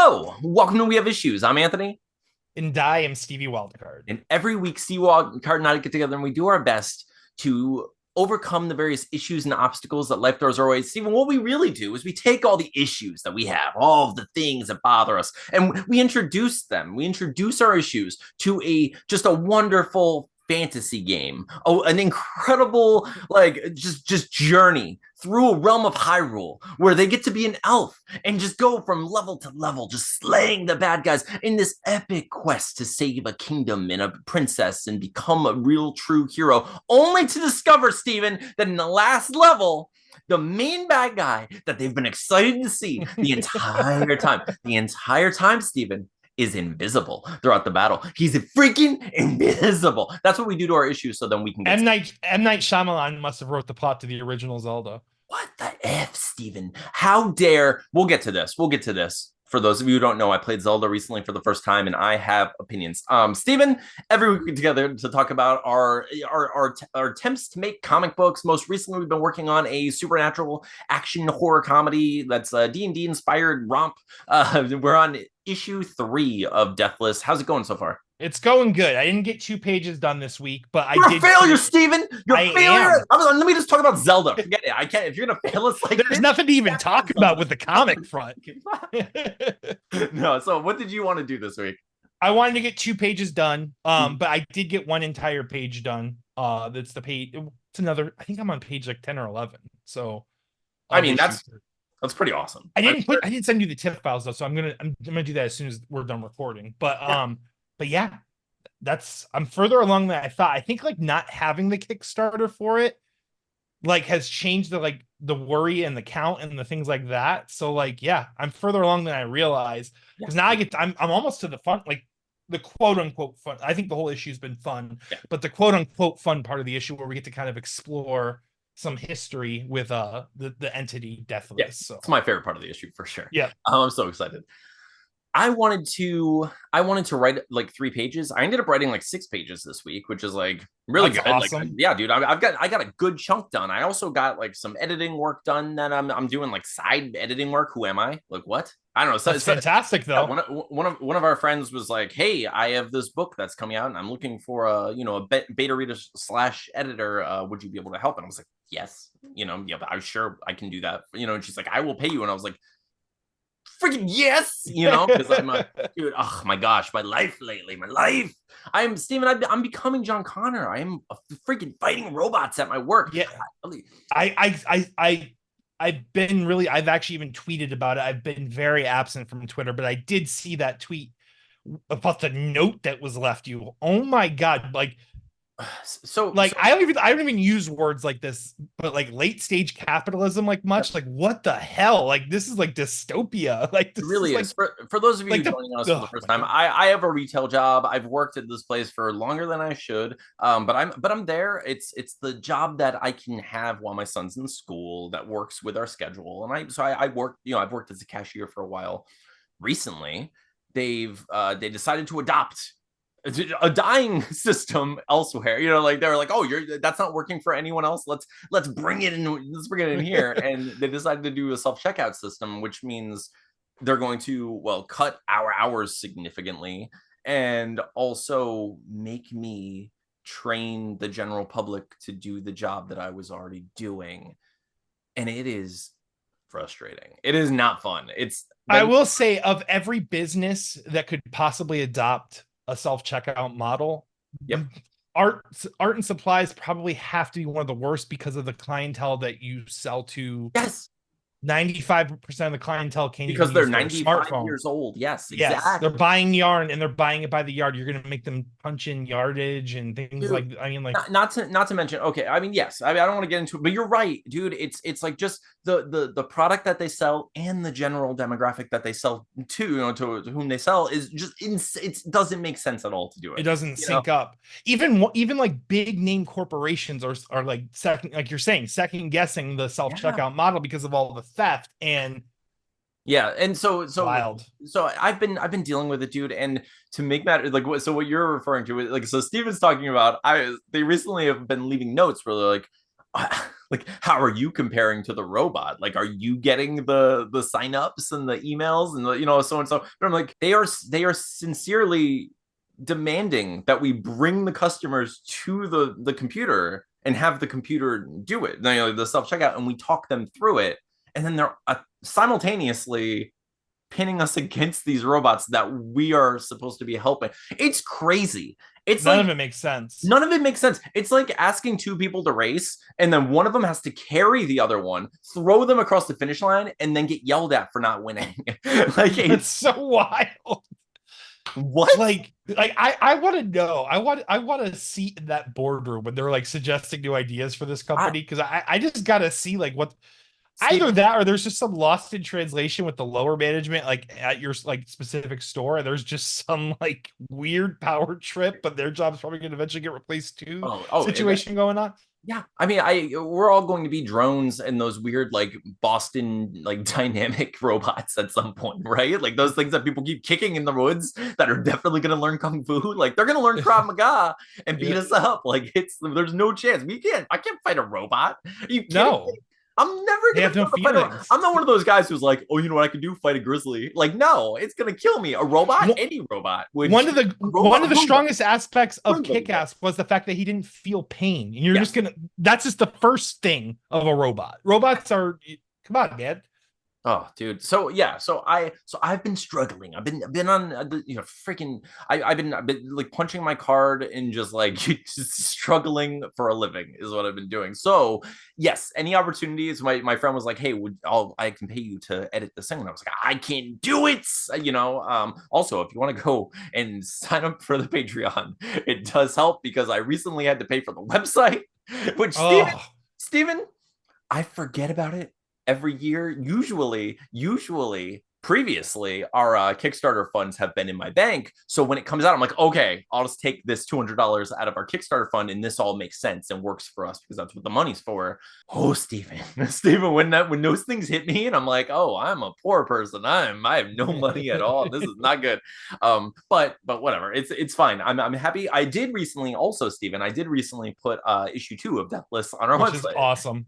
Hello, welcome to We Have Issues. I'm Anthony, And I am Stevie Wildcard. and every week Steve Wildcard and I get together and we do our best to overcome the various issues and obstacles that life throws our way. Steven, what we really do is we take all the issues that we have, all of the things that bother us, and we introduce them. We introduce our issues to a wonderful fantasy game, an incredible just journey through a realm of Hyrule where they get to be an elf and just go from level to level, just slaying the bad guys in this epic quest to save a kingdom and a princess and become a real true hero, only to discover, Steven, that in the last level, the main bad guy that they've been excited to see the entire time, Steven, is invisible throughout the battle. He's freaking invisible. That's what we do to our issues, so then we can get M. Night Shyamalan must have wrote the plot to the original Zelda. What the F, Steven? How dare... We'll get to this. For those of you who don't know, I played Zelda recently for the first time, and I have opinions. Steven, every week we get together to talk about our attempts to make comic books. Most recently, we've been working on a supernatural action horror comedy that's a D&D inspired romp. We're on issue 3 of Deathless. How's it going so far? It's going good. I didn't get 2 pages done this week, but You're I did. A failure, Steven. You're a failure. Let me just talk about Zelda. Forget it. I can't. If you're gonna fail us like there's this, nothing to even talk about with the comic front. No. So, what did you want to do this week? I wanted to get 2 pages done, but I did get 1 entire page done. That's the page. It's another. I think I'm on page like 10 or 11. So, I mean, that's pretty awesome. I didn't send you the TIFF files though, so I'm gonna do that as soon as we're done recording. But yeah, I'm further along than I thought. I think like not having the Kickstarter for it like has changed the worry and the count and the things like that. So like, yeah, I'm further along than I realized, because now I'm almost to the fun, like the quote unquote fun. I think the whole issue's been fun, but the quote unquote fun part of the issue where we get to kind of explore some history with the entity Deathless. Yes, so it's my favorite part of the issue for sure. Yeah, I'm so excited. I wanted to write like 3 pages. I ended up writing like 6 pages this week, which is like really That's good. awesome. Like, yeah, dude, I got a good chunk done. I also got like some editing work done that I'm doing, like side editing work. Who am I? Like what? I don't know. That's fantastic though. Yeah, one of our friends was like, "Hey, I have this book that's coming out, and I'm looking for a beta reader / editor. Would you be able to help?" And I was like, "Yes, yeah, I'm sure I can do that." And she's like, "I will pay you," and I was like, freaking yes, because I'm a dude. Oh my gosh, my life lately, I'm Steven. I'm becoming John Connor. I am freaking fighting robots at my work. Yeah, I've actually even tweeted about it. I've been very absent from Twitter, but I did see that tweet about the note that was left you. Oh my god, I don't even use words like this, but like late stage capitalism, like much like what the hell, like this is like dystopia. Like this it really is. For those of you joining us for the first time, I have a retail job. I've worked at this place for longer than I should, but I'm there. It's the job that I can have while my son's in school that works with our schedule. And I work, I've worked as a cashier for a while. Recently, they decided to adopt a dying system elsewhere. They were like, "Oh, that's not working for anyone else. Let's bring it in here." And they decided to do a self-checkout system, which means they're going to cut our hours significantly and also make me train the general public to do the job that I was already doing. And it is frustrating. It is not fun. I will say, of every business that could possibly adopt a self-checkout model, yep, art and supplies probably have to be one of the worst because of the clientele that you sell to. Yes, 95% of the clientele can't, because they're 95 years old. Yes, exactly. Yes, they're buying yarn and they're buying it by the yard. You're gonna make them punch in yardage and things. Dude, like, I mean, like not to mention, okay, I mean, yes, I don't want to get into it, but you're right, dude. It's like just the product that they sell and the general demographic that they sell to, to whom they sell is just it doesn't make sense at all to do it. It doesn't sync up. Even like big name corporations are like second guessing the self-checkout model because of all the theft. And and so wild. So I've been dealing with it, dude. And to make matters, like what you're referring to, like, so Steven's talking about, they recently have been leaving notes where they're like, like, how are you comparing to the robot? Like, are you getting the signups and the emails and the, so and so? But I'm like, they are sincerely demanding that we bring the customers to the computer and have the computer do it, the self checkout, and we talk them through it, and then they're simultaneously pinning us against these robots that we are supposed to be helping. It's crazy. It's None like of it makes sense. none of it makes sense. It's like asking two people to race, and then one of them has to carry the other one, throw them across the finish line, and then get yelled at for not winning. Like, It's it's so wild. what? I want to know. I want to see in that boardroom when they're like suggesting new ideas for this I, company, because I just gotta see like what, either Steve, that or there's just some lost in translation with the lower management, like at your like specific store, and there's just some like weird power trip, but their job's probably going to eventually get replaced too and situation going on. yeah, I mean, we're all going to be drones and those weird like Boston like dynamic robots at some point, right? Like those things that people keep kicking in the woods that are definitely going to learn kung fu. Like they're going to learn Krav Maga and beat Yeah. us up. Like there's no chance. I can't fight a robot. Are you kidding me? No, I'm never they gonna have be no able to fight a. feelings. I'm not one of those guys who's like, oh, you know what I can do? Fight a grizzly. Like, no, it's gonna kill me. A robot, One any robot would. one of the A one robot, of the Roomba, strongest aspects of Roomba would win. Kick-Ass was the fact that he didn't feel pain. And you're just Yes. gonna, that's just the first thing of a robot. Robots are, come on, man. Oh, dude. So yeah. I've been struggling. I've been on freaking. I've been like punching my card and just like just struggling for a living is what I've been doing. So yes, any opportunities. My friend was like, hey, I can pay you to edit this thing, and I was like, I can't do it. Also, if you want to go and sign up for the Patreon, it does help because I recently had to pay for the website, which Oh, Steven, I forget about it every year. Usually, previously, our Kickstarter funds have been in my bank. So when it comes out, I'm like, okay, I'll just take this $200 out of our Kickstarter fund, and this all makes sense and works for us because that's what the money's for. Oh, Stephen, Stephen, when those things hit me, and I'm like, oh, I'm a poor person. I have no money at all. This is not good. But whatever. It's fine. I'm happy. I did recently also, Stephen. I did recently put issue 2 of Deathless on our which is website. awesome.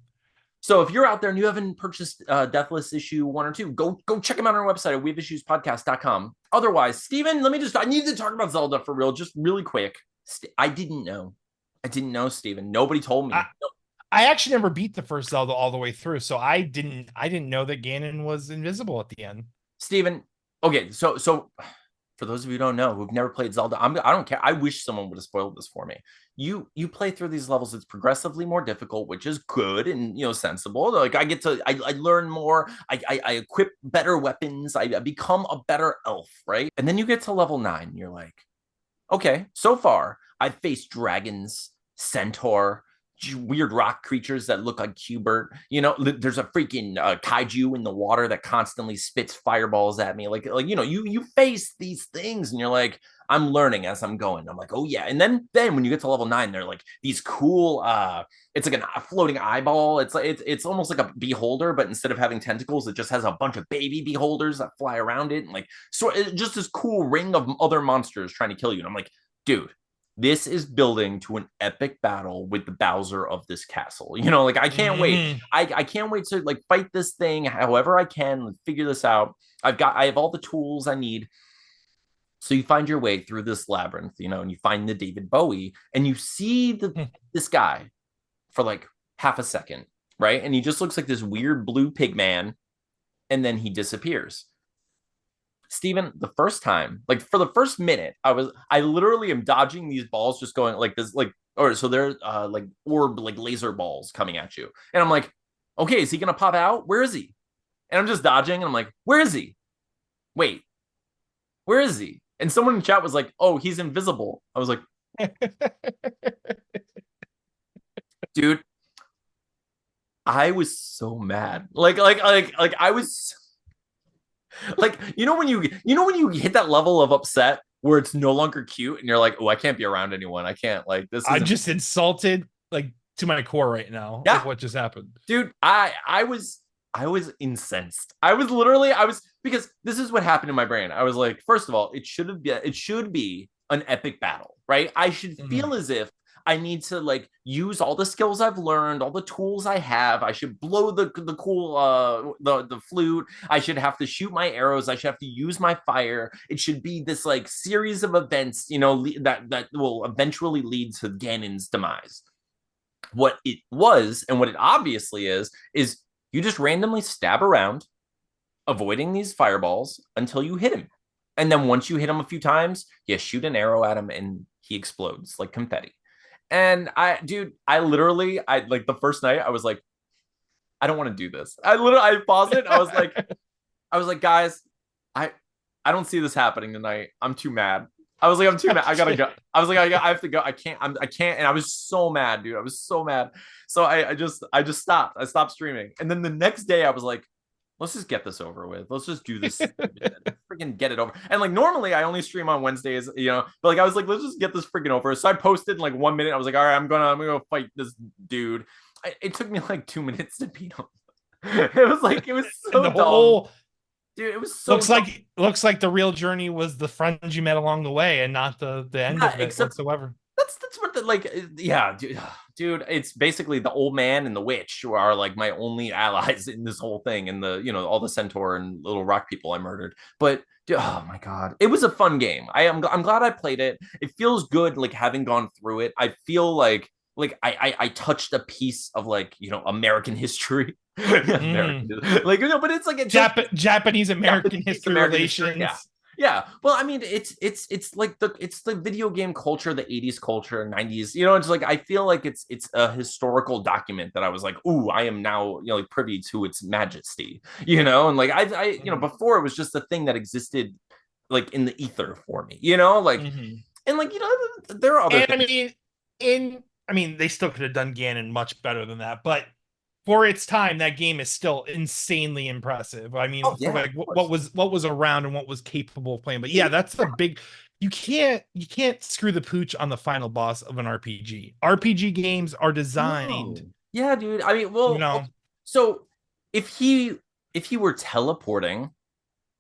So if you're out there and you haven't purchased Deathless issue 1 or 2, go check them out on our website at weaveissuespodcast.com. Otherwise, Steven, I need to talk about Zelda for real, just really quick. I didn't know. Steven. Nobody told me. I actually never beat the first Zelda all the way through, so I didn't know that Ganon was invisible at the end. Steven, okay, so for those of you who don't know, who've never played Zelda, I don't care. I wish someone would have spoiled this for me. You play through these levels, it's progressively more difficult, which is good and sensible. Like I learn more, I equip better weapons, I become a better elf, right? And then you get to level 9, and you're like, okay, so far I've faced dragons, centaur, weird rock creatures that look like Cubert. There's a freaking kaiju in the water that constantly spits fireballs at me. You face these things, and you're like, I'm learning as I'm going. I'm like, oh yeah. And then when you get to level 9, they're like these cool. It's like a floating eyeball. It's almost like a beholder, but instead of having tentacles, it just has a bunch of baby beholders that fly around it, and just this cool ring of other monsters trying to kill you. And I'm like, dude, this is building to an epic battle with the Bowser of this castle. I can't wait. I can't wait to fight this thing however I can, figure this out. I have all the tools I need. So you find your way through this labyrinth, and you find the David Bowie, and you see this guy for like half a second, right? And he just looks like this weird blue pig man, and then he disappears. Stephen, the first time, for the first minute, I literally am dodging these balls, just going like this, so they're orb, laser balls coming at you. And I'm like, okay, is he gonna pop out? Where is he? And I'm just dodging, and I'm like, where is he? Wait, where is he? And someone in chat was like, oh, he's invisible. I was like, dude, I was so mad. I was when you hit that level of upset where it's no longer cute and you're like, oh, I can't be around anyone. I can't this. I'm just insulted to my core right now. Yeah, with what just happened, dude. I was incensed. I was because this is what happened in my brain. I was like, first of all, it should be an epic battle, right? I should feel as if I need to like use all the skills I've learned, all the tools I have. I should blow the cool the flute. I should have to shoot my arrows. I should have to use my fire. It should be this like series of events, that will eventually lead to Ganon's demise. What it was and what it obviously is you just randomly stab around, avoiding these fireballs until you hit him. And then once you hit him a few times, you shoot an arrow at him and he explodes like confetti. And I literally, like the first night, I was like, I don't want to do this. I paused it. I was like, guys, I, I don't see this happening tonight. I'm too mad. I was like, I'm too mad. I gotta go. I was like, I have to go. I can't. I can't. And I was so mad, dude. I was so mad. So I just stopped. I stopped streaming. And then the next day, I was like, let's just get this over with. Let's just do this. Freaking get it over. And like normally I only stream on Wednesdays, but like I was like, let's just get this freaking over. So I posted in like 1 minute. I was like, all right, I'm gonna go fight this dude. It took me like 2 minutes to beat him. It was so the dumb. whole Dude, it was so looks like the real journey was the friends you met along the way and not the end of it whatsoever. That's what yeah, dude, it's basically the old man and the witch who are like my only allies in this whole thing, and the all the centaur and little rock people I murdered. But dude, oh my god, it was a fun game. I'm glad I played it. It feels good like having gone through it. I feel like I touched a piece of like American history. American, but it's like Japanese American history relations. Yeah. Well, I mean, it's like it's the video game culture, the 80s culture, 90s. It's like I feel like it's a historical document that I was like, ooh, I am now like privy to its majesty. And like I before it was just a thing that existed like in the ether for me. And like there are other things. I mean, they still could have done Ganon much better than that, but for its time, that game is still insanely impressive. I mean, for like what was around and what was capable of playing. But yeah, that's the big. You can't screw the pooch on the final boss of an RPG. RPG games are designed. No. Yeah, dude. I mean, well, so if he were teleporting,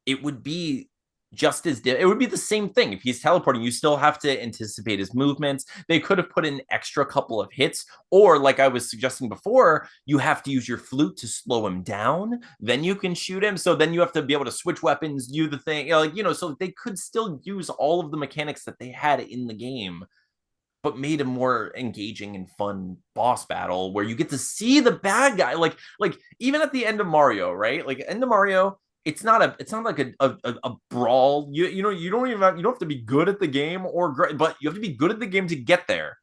it would be just as it would be the same thing. If he's teleporting, you still have to anticipate his movements. They could have put in an extra couple of hits, or like I was suggesting before, you have to use your flute to slow him down, then you can shoot him. So then you have to be able to switch weapons, do the thing, so they could still use all of the mechanics that they had in the game, but made a more engaging and fun boss battle where you get to see the bad guy. Like even at the end of Mario, right? Like end of Mario, it's not like a brawl. You don't have to be good at the game or great, but you have to be good at the game to get there.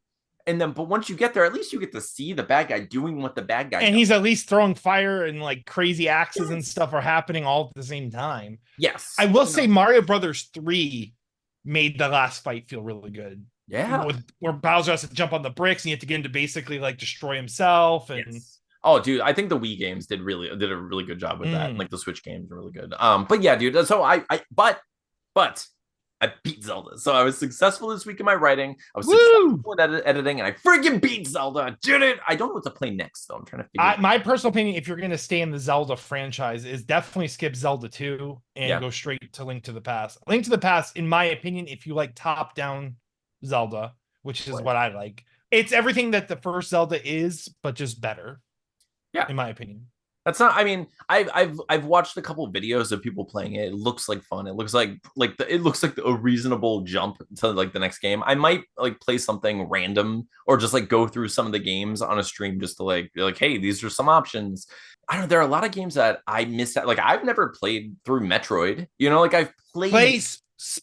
And then, but once you get there, at least you get to see the bad guy doing what the bad guy and does. He's at least throwing fire and like crazy axes and stuff are happening all at the same time. Yes. I will say Mario Brothers 3 made the last fight feel really good. Yeah. Where Bowser has to jump on the bricks and you have to get him to basically like destroy himself. And yes. Oh, dude, I think the Wii games did a really good job with that. And like the Switch games are really good. But yeah, dude. So but I beat Zelda. So I was successful this week in my writing. I was successful in editing, and I freaking beat Zelda. I did it. I don't know what to play next, though. I'm trying to figure my personal opinion, if you're going to stay in the Zelda franchise, is definitely skip Zelda 2 and go straight to Link to the Past. Link to the Past, in my opinion, if you like top-down Zelda, which is what I like, it's everything that the first Zelda is, but just better. Yeah, in my opinion. That's not. I mean, I've watched a couple of videos of people playing it. It looks like fun. It looks like a reasonable jump to like the next game. I might like play something random or just like go through some of the games on a stream just to like hey, these are some options. I don't know. There are a lot of games that I missed out. Like I've never played through Metroid. Like I've played.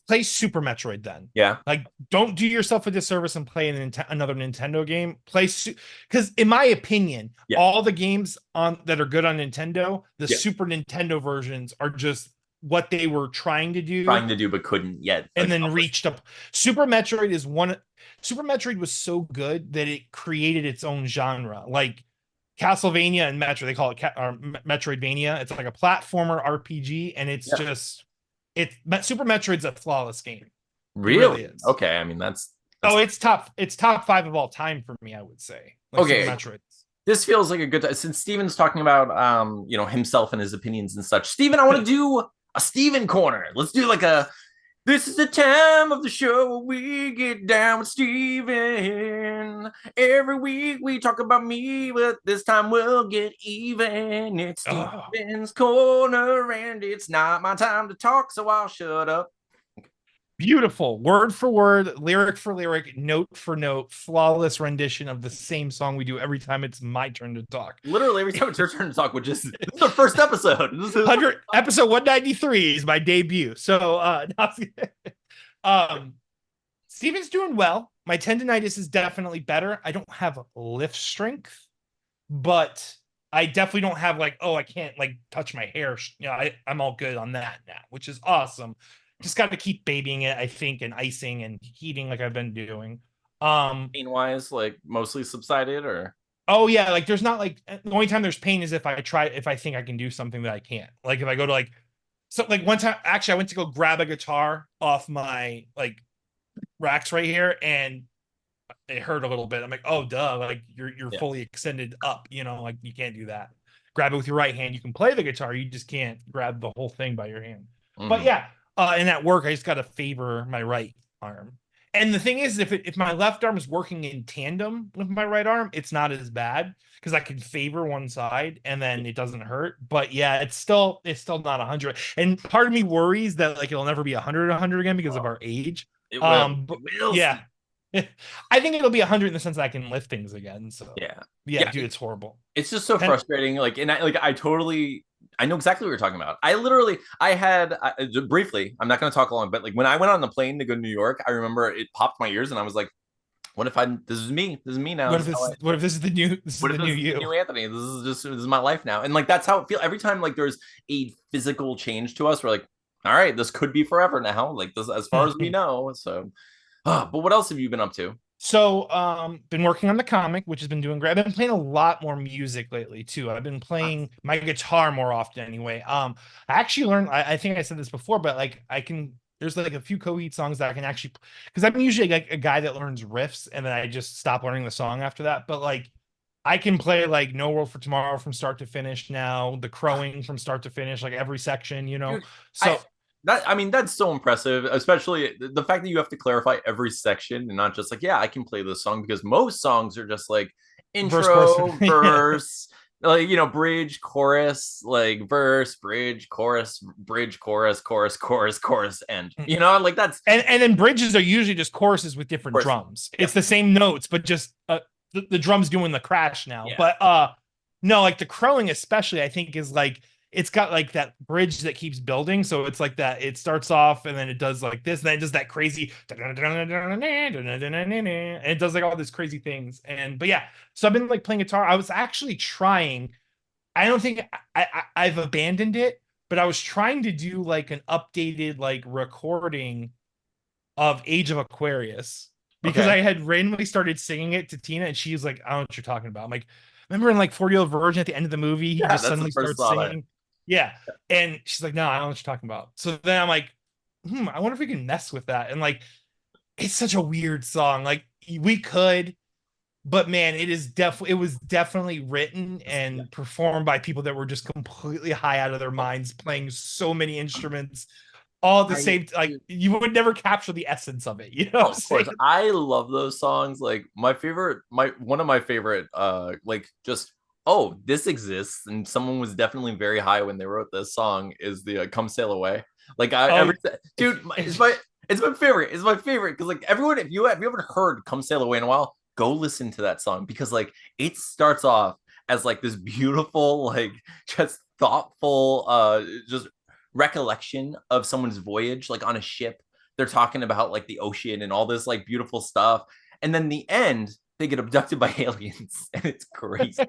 Play Super Metroid then. Yeah. Like don't do yourself a disservice and play another Nintendo game. Because in my opinion, all the games that are good on Nintendo, the Super Nintendo versions are just what they were trying to do but couldn't yet. And then reached up. Super Metroid was so good that it created its own genre. Like Castlevania and Metroid, they call it Metroidvania. It's like a platformer RPG, and it's just Super Metroid's a flawless game. Really is. Okay, I mean that's it's top 5 of all time for me, I would say. Like okay, Super Metroid. This feels like a good since Steven's talking about himself and his opinions and such. Steven, I want to do a Steven corner. Let's do like This is the time of the show where we get down with Steven. Every week we talk about me, but this time we'll get even. It's Oh, Steven's Corner, and it's not my time to talk, so I'll shut up. beautiful. Word for word, lyric for lyric, note for note, flawless rendition of the same song we do every time it's my turn to talk. Literally every time it's your turn to talk, which is this is the first episode. This is 100 episode 193 is my debut. So um Steven's doing well. My tendonitis is definitely better. I don't have lift strength, but I definitely don't have like, oh, I can't like touch my hair. I'm all good on that now, which is awesome. Just got to keep babying it, I think, and icing and heating like I've been doing. pain wise, like mostly subsided, or Oh yeah, like there's not like the only time there's pain is if I think I can do something that I can't. Like if I go to like so like one time actually I went to go grab a guitar off my like racks right here and it hurt a little bit. I'm like, oh duh, like you're yeah. fully extended up, like you can't do that. Grab it with your right hand. You can play the guitar, you just can't grab the whole thing by your hand. But Mm-hmm. yeah, and at work I just gotta favor my right arm. And the thing is, if my left arm is working in tandem with my right arm, it's not as bad because I can favor one side and then it doesn't hurt. But yeah, it's still not 100. And part of me worries that like it'll never be 100 again because of Well, our age. it will. But It will, yeah, Steve. I think it'll be 100 in the sense that I can lift things again. So Yeah. yeah, Yeah. dude, it's horrible. It's just so And frustrating. Like, and I know exactly what you're talking about. I had briefly, I'm not going to talk long, but like when I went on the plane to go to New York, I remember it popped my ears and I was like, what if this is me now. what if this is the new What if this is the you? new Anthony? This is my life now. And like, that's how it feels every time like there's a physical change to us. We're like, all right, this could be forever now. Like this, as far as we know. So, but what else have you been up to? So, been working on the comic, which has been doing great. I've been playing a lot more music lately too. I've been playing my guitar more often anyway. I actually learned, I think I said this before, but like there's like a few Coheed songs that I can actually, because I'm usually like a guy that learns riffs and then I just stop learning the song after that. But like, I can play like No World for Tomorrow from start to finish now, The Crowing from start to finish, like every section. Dude, I So, I mean that's so impressive, especially the fact that you have to clarify every section and not just like, yeah, I can play this song because most songs are just like verse, chorus, intro, yeah. verse, like bridge, chorus, like verse, bridge, chorus, bridge, chorus, chorus, chorus, chorus, end. Like that's And then bridges are usually just choruses with of different course, drums. yeah, It's the same notes, but just the drums doing the crash now. yeah. But no, like the crowing especially, I think is like it's got like that bridge that keeps building. So it's like that. It starts off and then it does like this, and then it does that crazy, and it does like all these crazy things. And but yeah, so I've been like playing guitar. I was actually trying. I don't think I've abandoned it, but I was trying to do like an updated like recording of Age of Aquarius because Okay, I had randomly started singing it to Tina and she's like, I don't know what you're talking about. I'm like, remember in like 40-Year-Old Virgin at the end of the movie, he yeah, just that's the suddenly first starts thought I. singing. Yeah. And she's like, no, I don't know what you're talking about. So then I'm like, I wonder if we can mess with that. And like, it's such a weird song. Like we could, but man, it was definitely written Yeah. and performed by people that were just completely high out of their minds, playing so many instruments all at the I same like you would never capture the essence of it. You know what Oh, I'm of course. saying? I love those songs. Like my one of my favorite like just oh, this exists and someone was definitely very high when they wrote this song is the Come Sail Away. Like I Oh, every dude, it's my favorite. It's my favorite because like everyone if you haven't heard Come Sail Away in a while, go listen to that song because like it starts off as like this beautiful like just thoughtful just recollection of someone's voyage like on a ship. They're talking about like the ocean and all this like beautiful stuff. And then the end, they get abducted by aliens and it's crazy.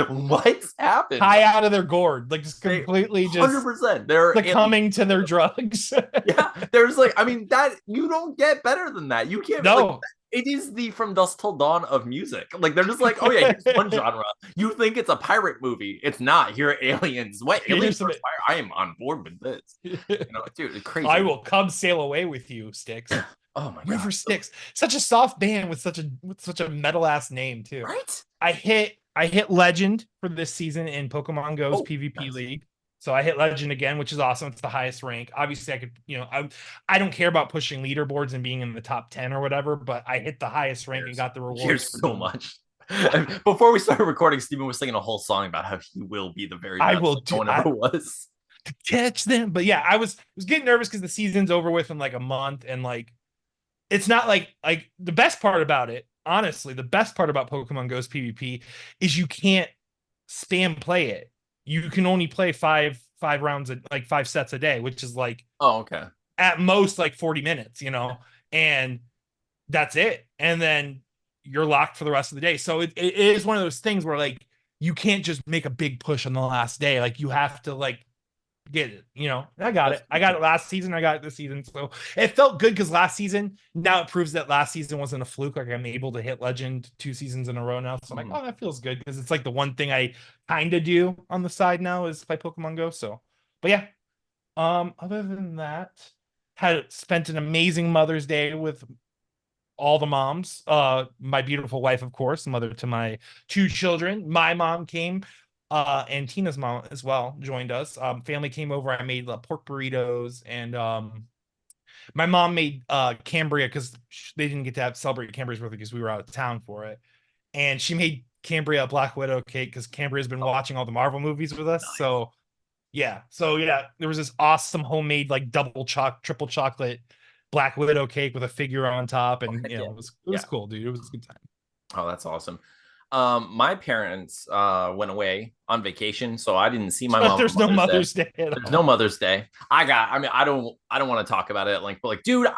What's happened? high out of their gourd, like just They completely just 100%. They're aliens. succumbing to their drugs. Yeah, there's like, I mean, that you don't get better than that. You can't like No. it is the From Dusk Till Dawn of music. Like they're just like, oh yeah, here's one genre. You think it's a pirate movie? It's not. Here are aliens. What aliens Here's some, versus fire? I am on board with this. Dude, it's crazy. I will come sail away with you, Sticks. Oh my god. River Styx, such a soft band with such a metal ass name too. Right? I hit legend for this season in Pokemon Go's Oh, PvP nice. League. So I hit legend again, which is awesome. It's the highest rank. Obviously, I could, I don't care about pushing leaderboards and being in the top 10 or whatever, but I hit the highest rank and got the rewards Here's for so doing. much. Before we started recording, Steven was singing a whole song about how he will be the very I best, will like do no one I ever was. catch them. But yeah, I was getting nervous because the season's over with in like a month, and like it's not like the best part about it, honestly, the best part about Pokemon Go's PvP is you can't spam play it. You can only play five rounds like 5 sets a day, which is like Oh, okay. at most like 40 minutes, and that's it. And then you're locked for the rest of the day. So it is one of those things where like you can't just make a big push on the last day. Like you have to like get it. I got That's it. I got it last season. I got it this season. So it felt good because last season, now it proves that last season wasn't a fluke. Like I'm able to hit legend 2 seasons in a row now. So I'm like, oh, that feels good because it's like the one thing I kind of do on the side now is play Pokemon Go. So, but yeah. Other than that, had spent an amazing Mother's Day with all the moms. My beautiful wife, of course, mother to my 2 children. My mom came, and Tina's mom as well joined us. Family came over. I made pork burritos, and my mom made Cambria because they didn't get to celebrate Cambria's birthday because we were out of town for it. And she made Cambria a Black Widow cake because Cambria's been watching all the Marvel movies with us. So yeah, there was this awesome homemade like triple chocolate Black Widow cake with a figure on top, and it was cool, dude. It was a good time. Oh, that's awesome. My parents went away on vacation, so I didn't see my But mom on there's no Mother's Day. Mother's Day at There's no all. Mother's Day. I don't want to talk about it. Like, but like, dude,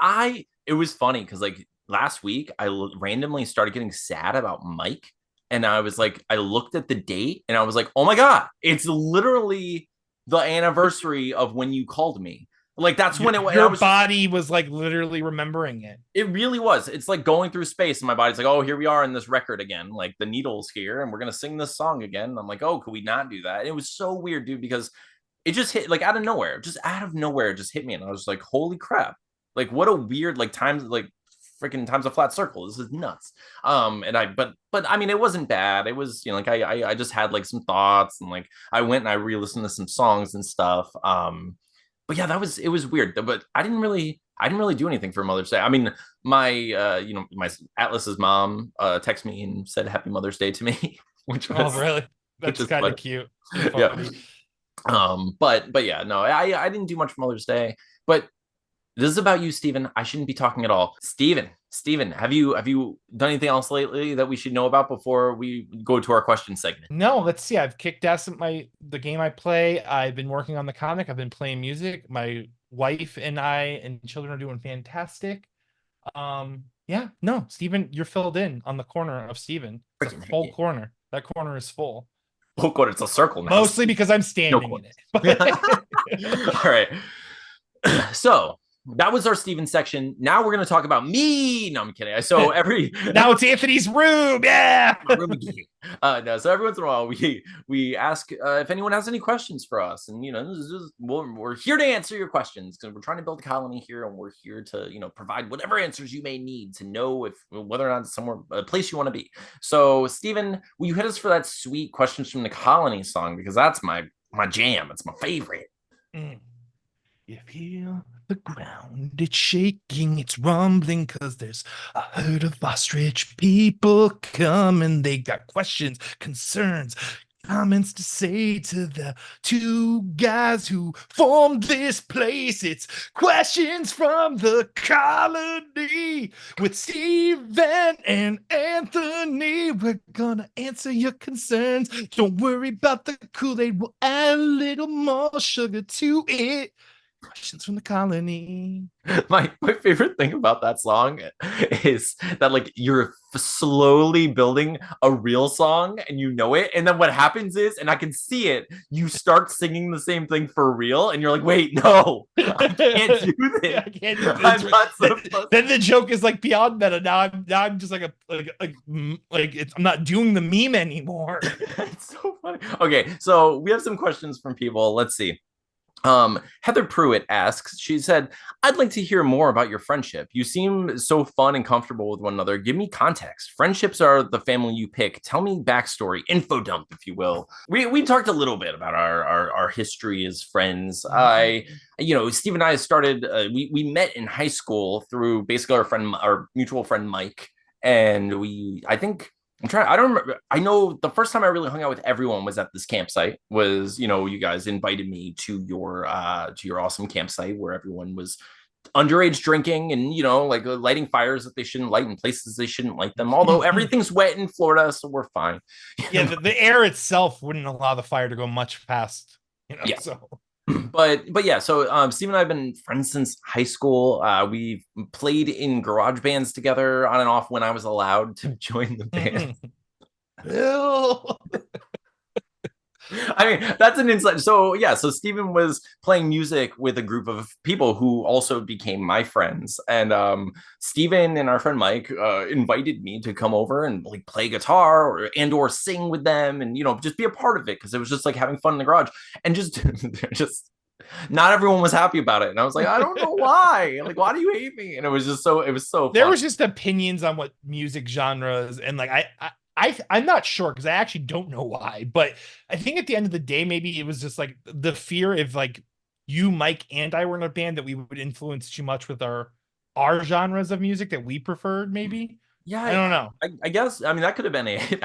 it was funny because like last week randomly started getting sad about Mike, and I was like, I looked at the date and I was like, oh my god, it's literally the anniversary of when you called me. Like that's when it was. I Your was just body was like literally remembering it. it really was. It's like going through space, and my body's like, oh, here we are in this record again. Like the needle's here, and we're gonna sing this song again. And I'm like, oh, could we not do that? And it was so weird, dude, because it just hit like out of nowhere, it just hit me, and I was like, holy crap! Like what a weird like times like freaking times a flat circle. This is nuts. And but I mean, it wasn't bad. It was like I just had like some thoughts, and like I went and I re-listened to some songs and stuff. But yeah, it was weird. But I didn't really do anything for Mother's Day. I mean, my Atlas's mom texted me and said Happy Mother's Day to me, which Oh, was really? which That's is kind of funny. cute. Yeah. Funny. But yeah, no, I didn't do much for Mother's Day. But this is about you, Steven. I shouldn't be talking at all. Steven, have you done anything else lately that we should know about before we go to our question segment? No, let's see. I've kicked ass at the game I play. I've been working on the comic. I've been playing music. My wife and I and children are doing fantastic. Yeah, no, Steven, you're filled in on the corner of Steven. It's a full corner. That corner is full. Oh, God, it's a circle now. Mostly because I'm standing in it. All right. So that was our Steven section. Now we're going to talk about me. No, I'm kidding. So now it's Anthony's room. Yeah. No. So every once in a while, we ask if anyone has any questions for us, and we're here to answer your questions because we're trying to build a colony here, and we're here to provide whatever answers you may need to know if whether or not it's somewhere a place you want to be. So Steven, will you hit us for that sweet questions from the colony song, because that's my jam. It's my favorite. You feel the ground, it's shaking, it's rumbling, because there's a herd of ostrich people coming. They got questions, concerns, comments to say to the 2 guys who formed this place. It's questions from the colony with Steven and Anthony. We're gonna answer your concerns. Don't worry about the Kool-Aid, we'll add a little more sugar to it. Questions from the colony. My favorite thing about that song is that like you're slowly building a real song and it, and then what happens is, and I can see it, you start singing the same thing for real, and you're like, wait, no, I can't do this. I can't do this. Then the joke is like beyond meta. Now I'm just like I'm not doing the meme anymore. It's so funny. Okay, so we have some questions from people. Let's see. Heather Pruitt asks, she said, I'd like to hear more about your friendship. You seem so fun and comfortable with one another. Give me context. Friendships are the family you pick. Tell me backstory, info dump, if you will. We talked a little bit about our history as friends. Steve and I started, we met in high school through basically our mutual friend Mike. And I think I don't remember. I know the first time I really hung out with everyone was at this campsite. Was you guys invited me to your awesome campsite where everyone was underage drinking and like lighting fires that they shouldn't light in places they shouldn't light them. Although everything's wet in Florida, so we're fine. Yeah, the air itself wouldn't allow the fire to go much past. Yeah. So. But yeah, so Steve and I have been friends since high school. We've played in garage bands together on and off when I was allowed to join the band. I mean, that's an insight. So yeah, so Steven was playing music with a group of people who also became my friends. And Steven and our friend Mike invited me to come over and like play guitar or sing with them and just be a part of it because it was just like having fun in the garage. And just not everyone was happy about it. And I was like, I don't know why. Like, why do you hate me? And it was so there fun. was just opinions on what music genres and like I'm not sure because I actually don't know why, but I think at the end of the day, maybe it was just like the fear if like you, Mike, and I were in a band that we would influence too much with our genres of music that we preferred. Maybe Yeah, I don't know. I guess I mean that could have been it.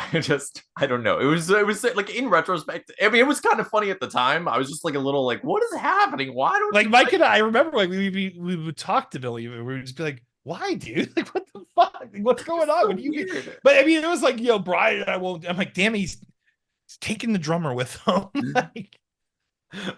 I don't know. It was like in retrospect. I mean, it was kind of funny at the time. I was just like a little like, what is happening? Why don't like Mike and I remember like we would talk to Billy. We would just be like, why, dude? Like, what the fuck? Like, what's going on? What do you mean? But I mean, it was like, Brian and I will. I'm like, damn, he's taking the drummer with him. Like,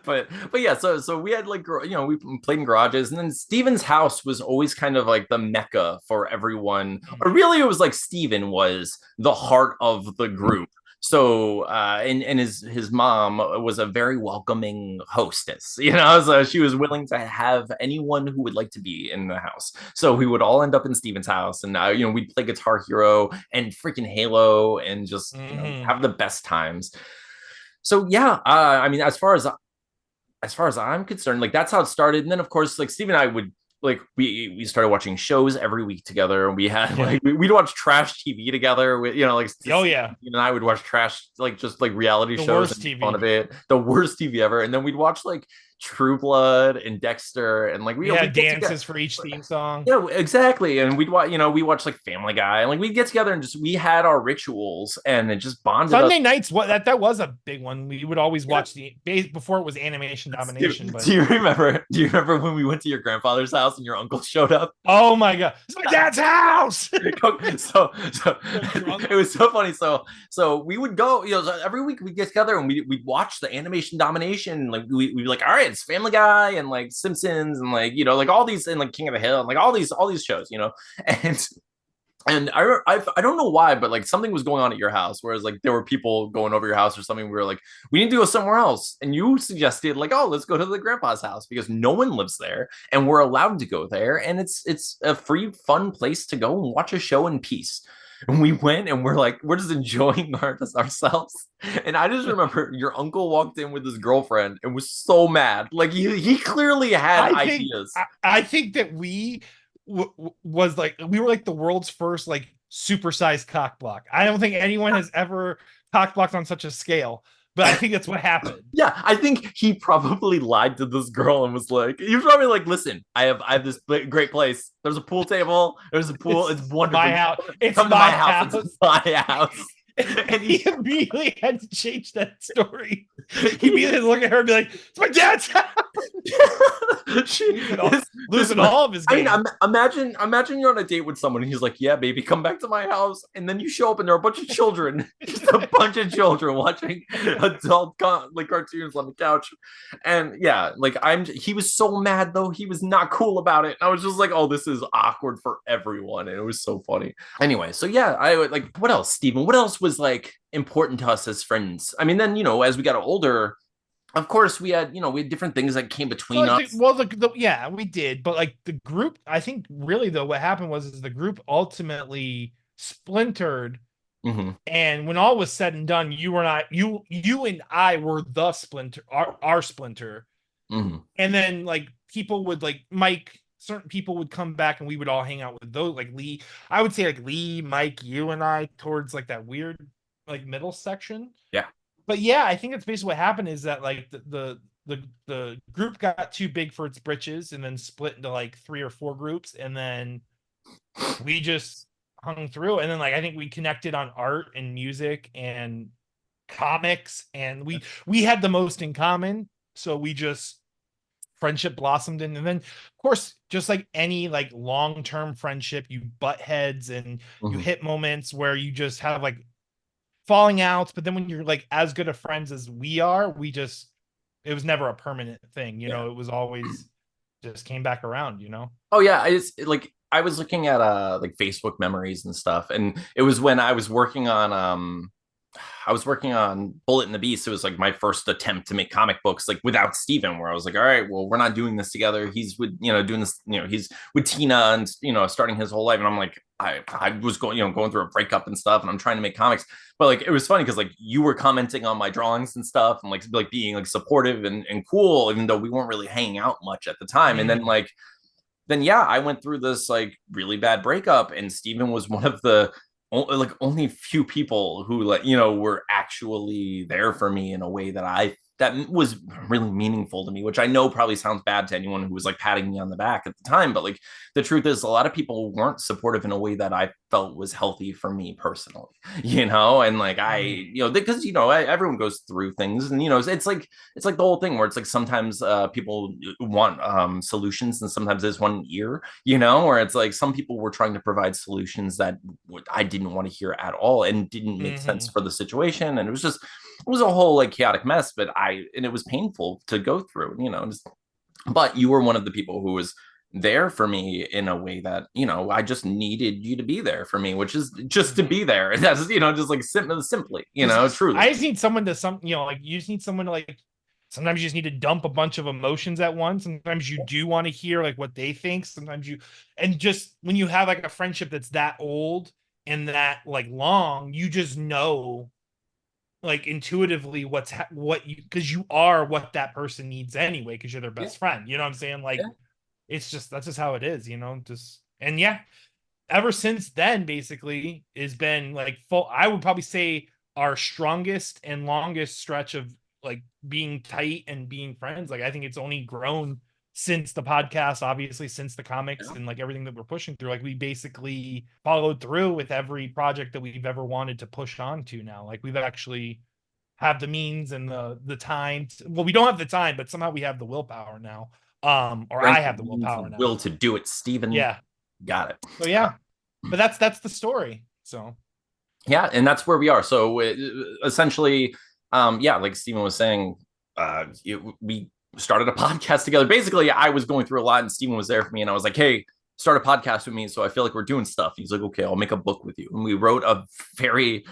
but yeah, so we had like we played in garages, and then Steven's house was always kind of like the mecca for everyone. Or really, it was like Steven was the heart of the group. So and his mom was a very welcoming hostess, so she was willing to have anyone who would like to be in the house. So we would all end up in Steven's house, and we'd play Guitar Hero and freaking Halo and just have the best times. So yeah, I mean, as far as I'm concerned, like that's how it started. And then of course, like Steve and I would like we started watching shows every week together. We had like we'd watch trash TV together. With like oh yeah, and I would watch trash like just like reality the shows worst and TV. fun of it, the worst TV ever. And then we'd watch like True Blood and Dexter, and like we had dances for each theme song. Yeah, exactly. And we'd watch, we watched like Family Guy, and like we'd get together and we had our rituals, and it just bonded Sunday us. nights. What that was a big one. We would always watch before it was animation domination. Do you remember? Do you remember when we went to your grandfather's house and your uncle showed up? Oh my god, it's my dad's house. so it was so funny. So we would go, every week we'd get together and we'd watch the animation domination. Like we'd be like, all right, it's Family Guy and like Simpsons and like like all these and like King of the Hill and like all these shows, and I don't know why, but like something was going on at your house, whereas like there were people going over your house or something. We were like, we need to go somewhere else, and you suggested like, oh, let's go to the grandpa's house because no one lives there, and we're allowed to go there, and it's a free, fun place to go and watch a show in peace. And we went and we're just enjoying ourselves. And I just remember your uncle walked in with his girlfriend and was so mad. Like he clearly had ideas. I think that we was like we were like the world's first like supersized cock block. I don't think anyone has ever cock blocked on such a scale. But I think that's what happened. Yeah, I think he probably lied to this girl and was like, he was probably like, listen, I have this great place. There's a pool table. There's a pool. It's wonderful. My house. It's Come my to my house. It's my house. And he immediately had to change that story. He immediately look at her and be like, "It's my dad's house." Losing all of his game. I mean, imagine you're on a date with someone and he's like, "Yeah, baby, come back to my house," and then you show up and there are a bunch of children, just a bunch of children watching adult like cartoons on the couch, and yeah, like he was so mad though. He was not cool about it. I was just like, "Oh, this is awkward for everyone," and it was so funny. Anyway, so yeah, I would like, what else, Stephen? What else was like important to us as friends? I mean, then as we got older, of course we had different things that came between us. Yeah, we did, but like the group, I think really though what happened was the group ultimately splintered. Mm-hmm. And when all was said and done, you and I were the splinter, our splinter. Mm-hmm. And then like people would like Mike, certain people would come back and we would all hang out with those like Lee. I would say like Lee, Mike, you and I towards like that weird like middle section. Yeah. But yeah, I think that's basically what happened is that like the group got too big for its britches and then split into like 3 or 4 groups, and then we just hung through. And then like I think we connected on art and music and comics, and we had the most in common. So we just friendship blossomed in. And then of course, just like any like long-term friendship, you butt heads and you Mm-hmm. hit moments where you just have like falling outs. But then when you're like as good of friends as we are, we just, it was never a permanent thing, you Yeah. know. It was always just came back around, you know. Oh yeah, I just like I was looking at like Facebook memories and stuff, and it was when I was working on Bullet and the Beast. It was like my first attempt to make comic books like without Steven, where I was like, all right, well, we're not doing this together. He's with, doing this, he's with Tina and, starting his whole life. And I'm like, I was going, going through a breakup and stuff, and I'm trying to make comics. But like, it was funny because like you were commenting on my drawings and stuff, and like being like supportive and cool, even though we weren't really hanging out much at the time. And then yeah, I went through this like really bad breakup, and Steven was one of the like only few people who like were actually there for me in a way that was really meaningful to me, which I know probably sounds bad to anyone who was like patting me on the back at the time, but like the truth is a lot of people weren't supportive in a way that I felt was healthy for me personally, and like because everyone goes through things, and it's like the whole thing where it's like sometimes people want solutions, and sometimes there's one ear, where it's like some people were trying to provide solutions that I didn't want to hear at all and didn't make sense for the situation, and it was a whole like chaotic mess, but and it was painful to go through, but you were one of the people who was there for me in a way that I just needed you to be there for me, which is just to be there. And that's just like simply truly. I just need someone to like you just need someone to like, sometimes you just need to dump a bunch of emotions at once. Sometimes you do want to hear like what they think. Sometimes and just when you have like a friendship that's that old and that like long, you just know like intuitively what you, because you are what that person needs anyway, because you're their best friend, you know what I'm saying? Like it's just, that's just how it is, just. And yeah, ever since then basically has been like full, I would probably say our strongest and longest stretch of like being tight and being friends. Like I think it's only grown since the podcast, obviously, since the comics and like everything that we're pushing through. Like we basically followed through with every project that we've ever wanted to push on to now. Like we've actually have the means and the time well, we don't have the time, but somehow we have the willpower now. Or I have the willpower now. Will to do it, Steven. Yeah. Got it. So yeah. But that's the story. So yeah, and that's where we are. So essentially, like Steven was saying, we started a podcast together. Basically, I was going through a lot, and Steven was there for me, and I was like, "Hey, start a podcast with me." So I feel like we're doing stuff. He's like, "Okay, I'll make a book with you," and we wrote a very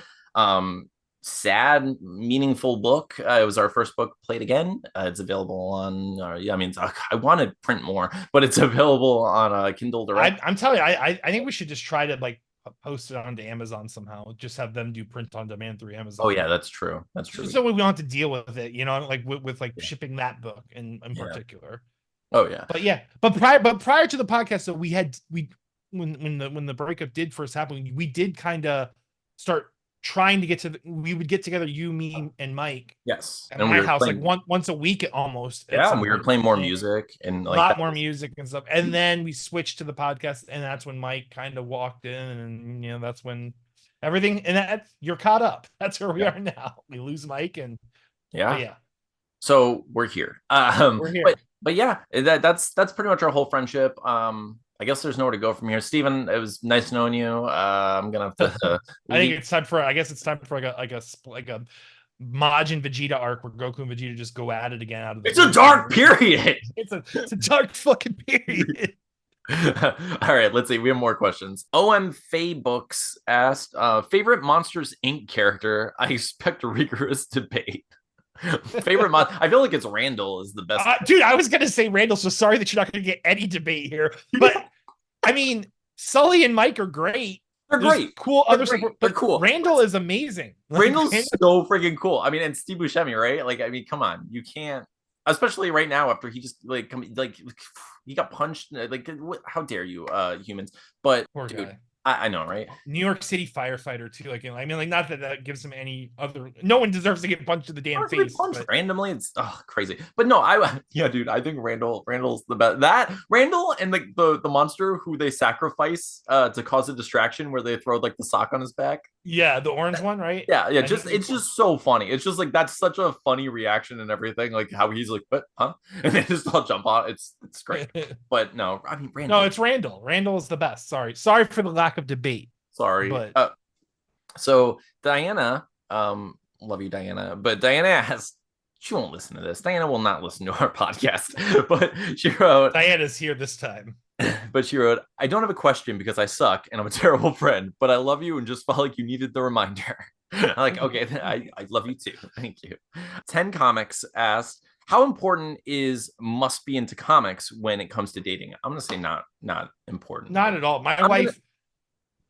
sad, meaningful book. It was our first book, Played Again. It's available on. I want to print more, but it's available on Kindle Direct. I'm telling you, I think we should just try to like post it onto Amazon somehow. Just have them do print on demand through Amazon. Oh yeah, that's true. That's true. So we don't have to deal with it, like with like shipping that book in particular. Oh yeah. But yeah, but prior to the podcast, so when the breakup did first happen, we did kind of start trying to we would get together, you, me, and Mike. Yes. At my house, like once a week almost. Yeah, and we were playing more music and like a lot more music and stuff. And then we switched to the podcast, and that's when Mike kind of walked in, and that's when everything, and you're caught up. That's where we are now. We lose Mike, and yeah. So we're here. We're here. But yeah, that's pretty much our whole friendship. I guess there's nowhere to go from here. Steven, it was nice knowing you. I'm gonna have to. I think it's time for. I guess it's time for like a Majin Vegeta arc where Goku and Vegeta just go at it again. It's a dark period. It's a dark fucking period. All right, let's see. We have more questions. OM Faye Books asked, favorite Monsters Inc. character. I expect a rigorous debate. Favorite I feel like it's Randall is the best. Dude, I was gonna say Randall, so sorry that you're not gonna get any debate here. But I mean, Sully and Mike are great. They're great. Cool. They're cool. Randall is amazing. Randall's so freaking cool. I mean, and Steve Buscemi, right? Like, I mean, come on, you can't. especially right now after he just like he got punched. Like, how dare you, humans? But Poor dude, guy. I know, right? New York City firefighter too. Like, I mean, like, not that that gives him any other. No one deserves to get punched in the damn Or if they face, punch but randomly, it's crazy. But no, yeah, dude, I think Randall's the best. That Randall and like the monster who they sacrifice to cause a distraction, where they throw like the sock on his back. yeah, the orange one, right? Yeah, I think just it's just so funny. It's just like that's such a funny reaction and everything. Like how he's like, "What? Huh?" And they just all jump on. It's great. But no, I mean No, Randall. it's Randall. Randall is the best. Sorry for the lack of debate, Sorry. but So Diana, love you, Diana. But Diana asked, she won't listen to this. Diana will not listen to our podcast. But she wrote, Diana's here this time. I don't have a question because I suck and I'm a terrible friend, but I love you and just felt like you needed the reminder. I'm like, okay, I love you too. Thank you. 10 Comics asked, how important is must be into comics when it comes to dating? I'm gonna say not important. Not at all. My I'm gonna wife,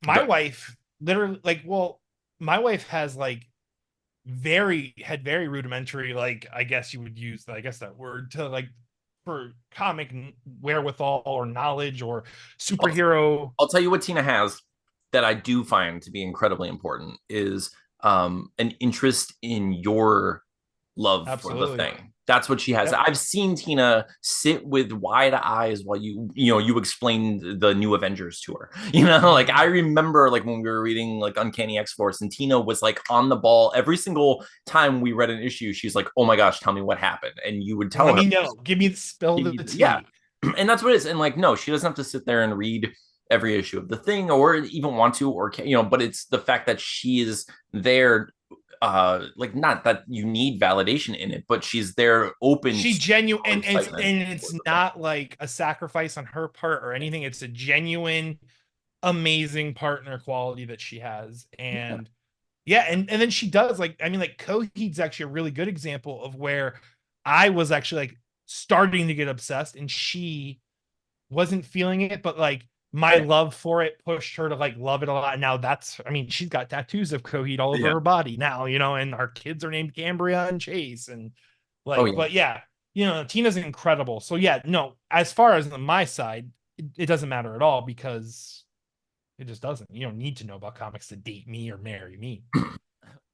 my go. wife literally like, well, my wife has like very rudimentary, like, I guess you would use, I guess, that word to like for comic wherewithal or knowledge or I'll, superhero. I'll tell you what Tina has that I do find to be incredibly important is an interest in your love for the Absolutely. thing. That's what she has. Yep. I've seen Tina sit with wide eyes while you explained the new Avengers to her. Like I remember like when we were reading like Uncanny X-Force and Tina was like on the ball every single time we read an issue. She's like, "Oh my gosh, tell me what happened." And you would tell Let her, me know. Give me the spill the yeah. tea. And that's what it is. And like, no, she doesn't have to sit there and read every issue of the thing or even want to, or but it's the fact that she is there, like, not that you need validation in it, but she's there open She to genuine, your and excitement it's towards the thing. not like a sacrifice on her part or anything. It's a genuine, amazing partner quality that she has. Yeah. And yeah, and then she does, like, I mean, like, Coheed's actually a really good example of where I was actually like starting to get obsessed and she wasn't feeling it, but like my Yeah. love for it pushed her to like love it a lot. And now that's, I mean, she's got tattoos of Coheed all over Yeah. her body now, and our kids are named Cambria and Chase. And Oh like, yeah. but yeah, Tina's incredible. So yeah, no, as far as on my side, it doesn't matter at all because it just doesn't. You don't need to know about comics to date me or marry me.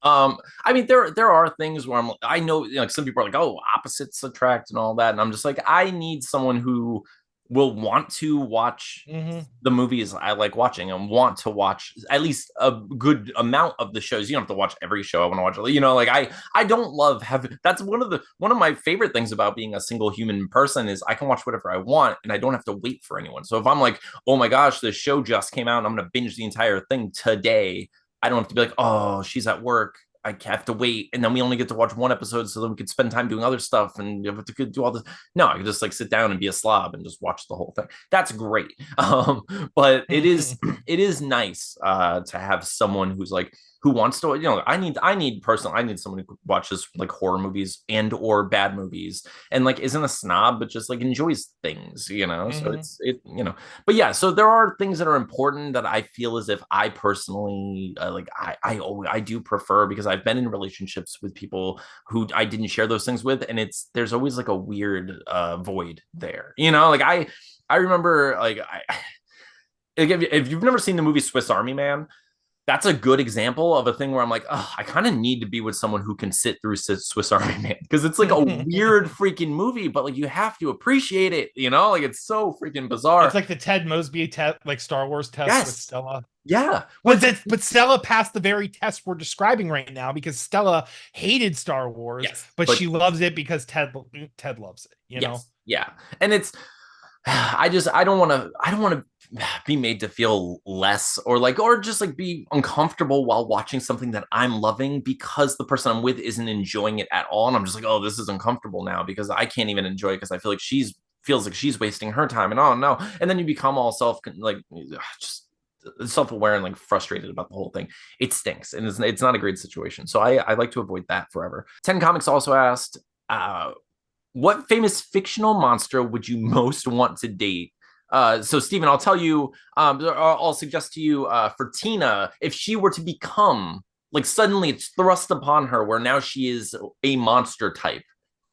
I mean, there are things where I know, like some people are like, oh, opposites attract and all that, and I'm just like, I need someone who will want to watch Mm-hmm. the movies I like watching and want to watch at least a good amount of the shows. You don't have to watch every show I want to watch. Like I don't love having. That's one of my favorite things about being a single human person is I can watch whatever I want and I don't have to wait for anyone. So if I'm like, oh my gosh, this show just came out and I'm gonna binge the entire thing today, I don't have to be like, oh, she's at work. I have to wait, and then we only get to watch one episode, so then we could spend time doing other stuff, and you have to do all this. No, I could just like sit down and be a slob and just watch the whole thing. That's great. But it is nice to have someone who's like who wants to. I need someone who watches like horror movies and or bad movies, and like isn't a snob, but just like enjoys things. So Mm-hmm. but yeah, so there are things that are important that I feel as if I personally I do prefer because I've been in relationships with people who I didn't share those things with, and there's always like a weird void there. Like I remember like if you've never seen the movie Swiss Army Man, that's a good example of a thing where I'm like, oh, I kind of need to be with someone who can sit through Swiss Army Man because it's like a weird freaking movie, but like you have to appreciate it, like it's so freaking It's bizarre. like the Ted Mosby test, like Star Wars test with Yes, Stella. yeah, But Stella passed the very test we're describing right now because Stella hated Star Wars, yes, but but she loves it because Ted loves it. yes, yeah, and it's I don't want to be made to feel less or just like be uncomfortable while watching something that I'm loving because the person I'm with isn't enjoying it at all, and I'm just like, oh, this is uncomfortable now because I can't even enjoy it because I feel like she's feels like she's wasting her time, and oh no, and then you become all just self-aware and like frustrated about the whole thing. It stinks and it's not a great situation, so I like to avoid that forever. 10 Comics also asked, what famous fictional monster would you most want to date? So Stephen, I'll tell you, I'll suggest to you, for Tina, if she were to become like suddenly it's thrust upon her where now she is a monster type,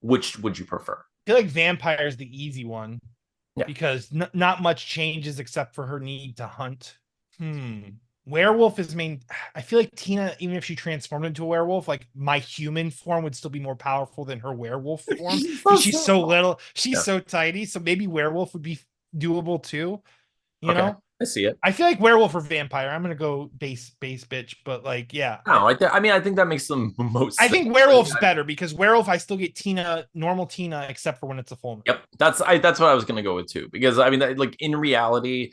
which would you prefer? I feel like vampire is the easy one Yeah. because not much changes except for her need to hunt. Werewolf is main. I feel like Tina, even if she transformed into a werewolf, like my human form would still be more powerful than her werewolf form She's so because she's so small. little, she's Yeah. so tiny. So maybe werewolf would be doable too. You Okay. know, I see it. I feel like werewolf or vampire. I'm gonna go base bitch, but like yeah, No, I mean I think that makes the most I sense. think Like, werewolf's better because werewolf I still get Tina, normal Tina, except for when it's a full moon. yep, that's what I was gonna go with too. Because I mean, like in reality,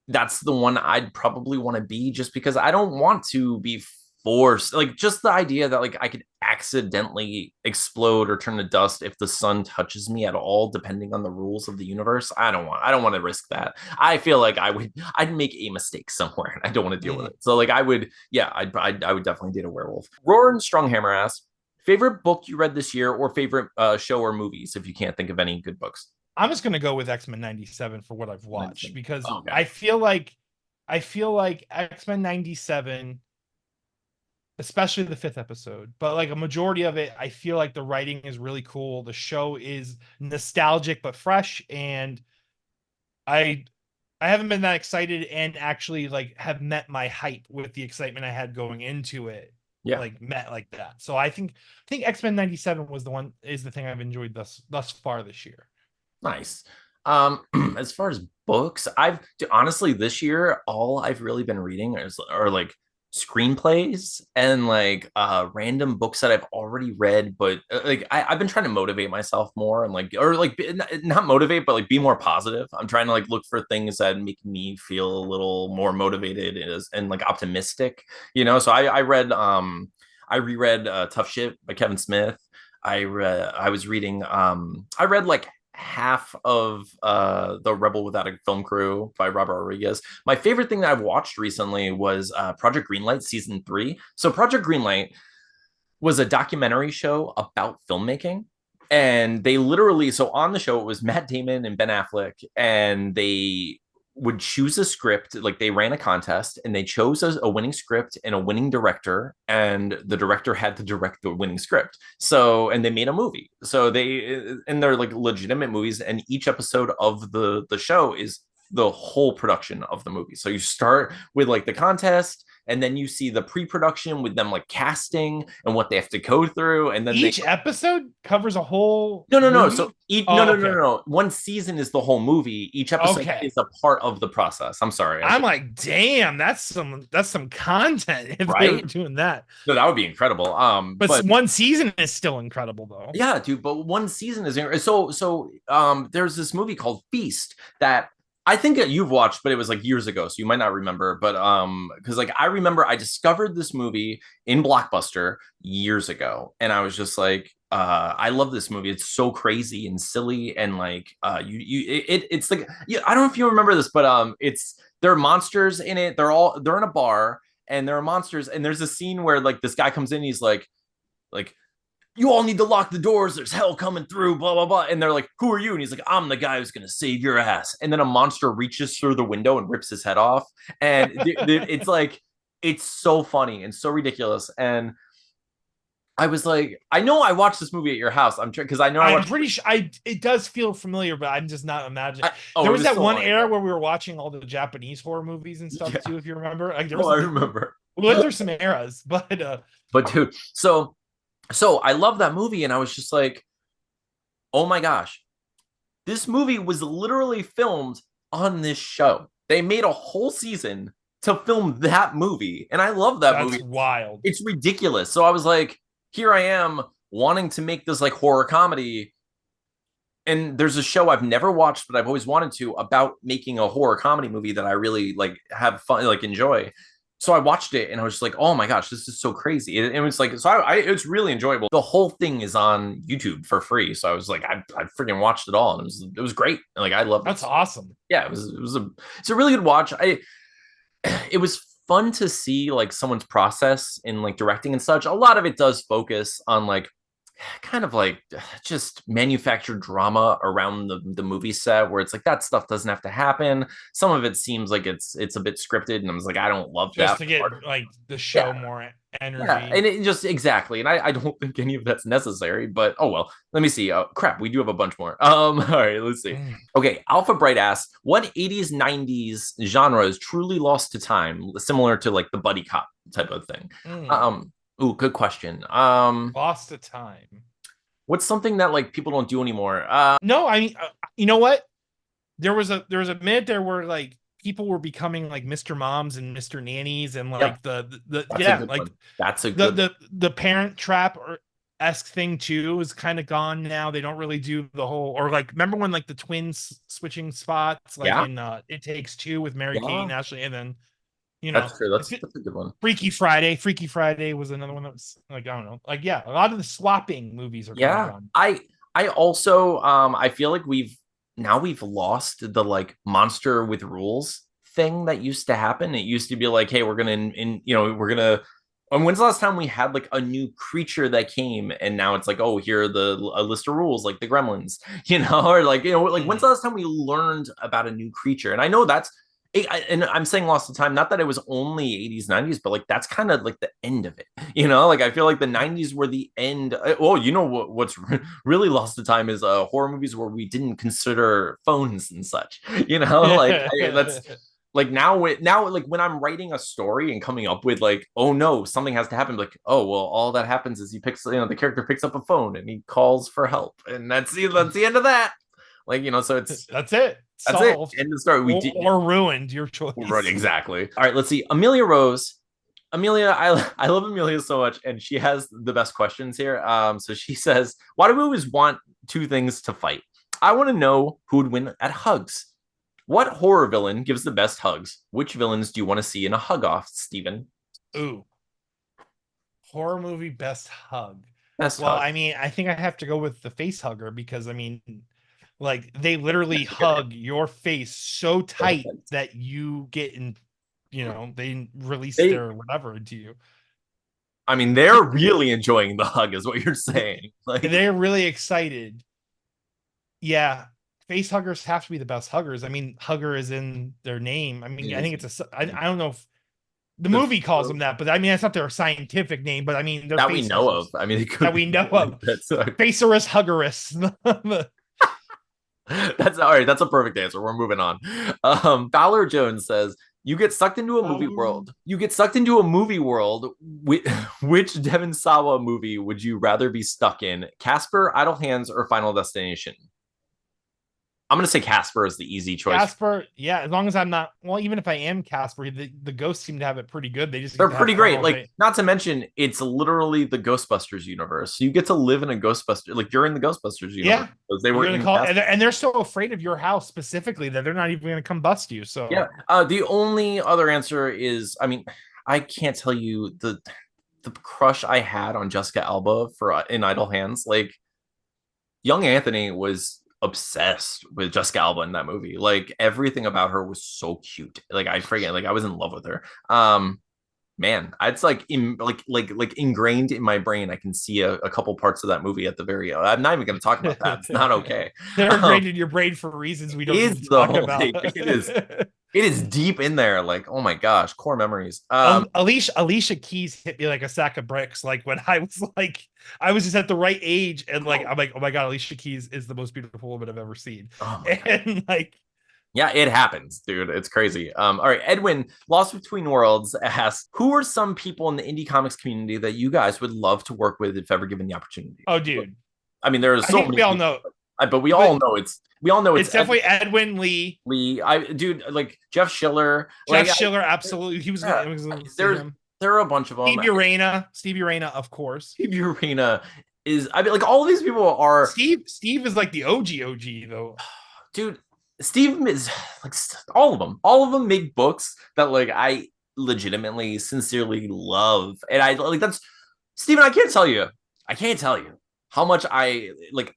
that's the one I'd probably want to be, just because I don't want to be forced. Like just the idea that like I could accidentally explode or turn to dust if the sun touches me at all, depending on the rules of the universe. I don't want to risk that. I feel like I'd make a mistake somewhere and I don't want to deal with Mhm. it. So like I would, yeah, I would definitely date a werewolf. Roar and Stronghammer asks, favorite book you read this year or favorite show or movies if you can't think of any good books. I'm just gonna go with X-Men 97 for what I've watched because Oh, okay. I feel like X-Men 97, especially the fifth episode, but like a majority of it, I feel like the writing is really cool. The show is nostalgic but fresh, and I I haven't been that excited and actually like have met my hype with the excitement I had going into it, Yeah. like met like that. So I think X-Men 97 was the one is the thing I've enjoyed thus far this year. Nice. As far as books, honestly this year all I've really been reading are like screenplays and like random books that I've already read, but like I've been trying to motivate myself more and like or like not motivate, but like be more positive. I'm trying to like look for things that make me feel a little more motivated and like optimistic, you know. So I reread Tough Shit by Kevin Smith. I was reading I read like half of the Rebel Without a Film Crew by Robert Rodriguez. My favorite thing that I've watched recently was Project Greenlight season 3. So Project Greenlight was a documentary show about filmmaking. And they literally, so on the show, it was Matt Damon and Ben Affleck, and they would choose a script. Like they ran a contest and they chose a winning script and a winning director, and the director had to direct the winning script. So, and they made a movie. So and they're like legitimate movies, and each episode of the show is the whole production of the movie. So you start with like the contest, and then you see the pre-production with them like casting and what they have to go through, and then Each episode covers a whole no. movie. So Oh, no. okay. One season is the whole movie. Each episode Okay. is a part of the process. I'm sorry, I'm like, damn, that's some content if they were right? doing that. No, that would be incredible. But But one season is still incredible though. yeah, dude. But one season is so. There's this movie called Feast that I think that you've watched, but it was like years ago, so you might not remember. But because like I remember I discovered this movie in Blockbuster years ago, and I was just like, I love this movie. It's so crazy and silly, and like, it's like, yeah, I don't know if you remember this, but there are monsters in it. They're in a bar, and there are monsters, and there's a scene where like this guy comes in, he's like you all need to lock the doors. There's hell coming through, blah, blah, blah. And they're like, who are you? And he's like, I'm the guy who's going to save your ass. And then a monster reaches through the window and rips his head off. And it's like, it's so funny and so ridiculous. And I was like, I know I watched this movie at your house. I'm trying because I know I I'm watched. pretty sure it does feel familiar, but I'm just not imagining. Oh, There it was was that so one long era ago. where we were watching all the Japanese horror movies and stuff Yeah. too, if you remember. Like there was Oh, I remember. we went through some eras, but But dude, so I love that movie, and I was just like, oh my gosh, this movie was literally filmed on this show. They made a whole season to film that movie. And I love that that's movie. wild. It's ridiculous. So I was like, here I am wanting to make this like horror comedy. And there's a show I've never watched, but I've always wanted to about making a horror comedy movie that I really like have fun, like enjoy. So I watched it and I was just like, oh my gosh, this is so crazy. It was like, so it's really enjoyable. The whole thing is on YouTube for free. So I was like, I freaking watched it all, and it was great. And like, I loved it. That's awesome. Yeah, it's a really good watch. It was fun to see like someone's process in like directing and such. A lot of it does focus on like kind of like just manufactured drama around the movie set where it's like that stuff doesn't have to happen. Some of it seems like it's a bit scripted, and I was like, I don't love Just that to get part. like the Yeah, show more yeah, energy. and it just exactly, and I don't think any of that's necessary. But oh well. Let me see. Crap, we do have a bunch more. All right, let's see. Mm, Okay, Alpha Bright asks, what 80s 90s genre is truly lost to time, similar to like the buddy cop type of thing? mm. Um, ooh, good question. Lost to time. What's something that like people don't do anymore? No, I mean, you know what? There was a minute there where like people were becoming like Mr. Moms and Mr. Nannies and Yep, like the that's a yeah, good like one. That's a the good. the Parent Trap or esque thing too is kind of gone now. They don't really do the whole or like remember when like the twins switching spots like Yeah, in It Takes Two with Mary Kate yeah, and Ashley, and then that's true. it's That's a good one. Freaky Friday. Freaky Friday was another one that was like I don't know. Like yeah, a lot of the swapping movies are kind of Yeah, gone. I also I feel like we've lost the like monster with rules thing that used to happen. It used to be like, hey, we're gonna we're gonna. And when's the last time we had like a new creature that came, and now it's like, oh, here are a list of rules, like the Gremlins, or like like when's the Mhm. last time we learned about a new creature? And I know that's and I'm saying lost of time, not that it was only 80s, 90s, but like that's kind of like the end of it. Like I feel like the 90s were the end. Well, what's really lost of time is horror movies where we didn't consider phones and such. Like that's like now like when I'm writing a story and coming up with like, oh no, something has to happen, like, oh well, all that happens is he picks, the character picks up a phone and he calls for help, and that's the end of that. Like, so it's That's it. that's it. Solved. End of story. We Or, did or ruined your right, choice. exactly. All right, let's see. Amelia Rose. Amelia, I love Amelia so much, and she has the best questions here. So she says, "Why do we always want two things to fight? I want to know who would win at hugs. What horror villain gives the best hugs? Which villains do you want to see in a hug off, Steven? Ooh, horror movie best hug. Best Well, hug. I mean, I think I have to go with the face hugger because I mean, like they literally That's a good hug your face so tight one. that you get in, they release They, their whatever into you. I mean, they're really enjoying the hug, is what you're saying. Like, They're really excited. Yeah, face huggers have to be the best huggers. I mean, hugger is in their name. I mean, it I is think I don't know if the the movie calls them that, but I mean, that's not their scientific name, but I mean, they're that we face know of. huggers I mean, it could that be we know like of. that. So Facerus huggerus. that's all right. That's a perfect answer. We're moving on. Fowler Jones says, "You get sucked into a movie world. You get sucked into a movie world. Which Devon Sawa movie would you rather be stuck in? Casper, Idle Hands, or Final Destination?" I'm gonna say Casper is the easy choice. Casper, yeah, as long as I'm not, well, even if I am Casper, the ghosts seem to have it pretty good. They just get They're to have pretty fun great. all Like, day. not to mention, it's literally the Ghostbusters universe. So you get to live in a Ghostbuster. Like, you're in the Ghostbusters universe Yeah. because they were You're gonna in call, Casper. and they're so afraid of your house specifically that they're not even gonna come bust you. Yeah. So The only other answer is, I mean, I can't tell you the crush I had on Jessica Alba for in Idle Hands. Like, young Anthony was obsessed with Jessica Alba in that movie. Like, everything about her was so cute. Like, I forget, like I was in love with her. Man, it's like like ingrained in my brain. I can see a couple parts of that movie at the very. I'm not even going to talk about that. It's not okay. they're Um, ingrained in your brain for reasons we don't is need to the talk whole about. thing? It is deep in there. Like, oh my gosh, core memories. Alicia Keys hit me like a sack of bricks. Like when I was like, I was just at the right age, and like Oh, I'm like, oh my god, Alicia Keys is the most beautiful woman I've ever seen, oh my god. and like, Yeah, it happens, dude. It's crazy. All right, Edwin, Lost Between Worlds asks, who are some people in the indie comics community that you guys would love to work with if ever given the opportunity? oh dude, I mean, there are I so think many we all people, know, but but we all know it's it's definitely Edwin Lee, Lee. Dude, like Jeff Schiller, Jeff like Schiller, absolutely. He was yeah, gonna, I was gonna say there's him. there are a bunch of them. Steve Urena, of course. Steve Arena is, I mean, like all of these people are, Steve is like the OG though. dude. Steve is like all of them make books that like I legitimately, sincerely love, and I like that's Steven. I can't tell you how much I like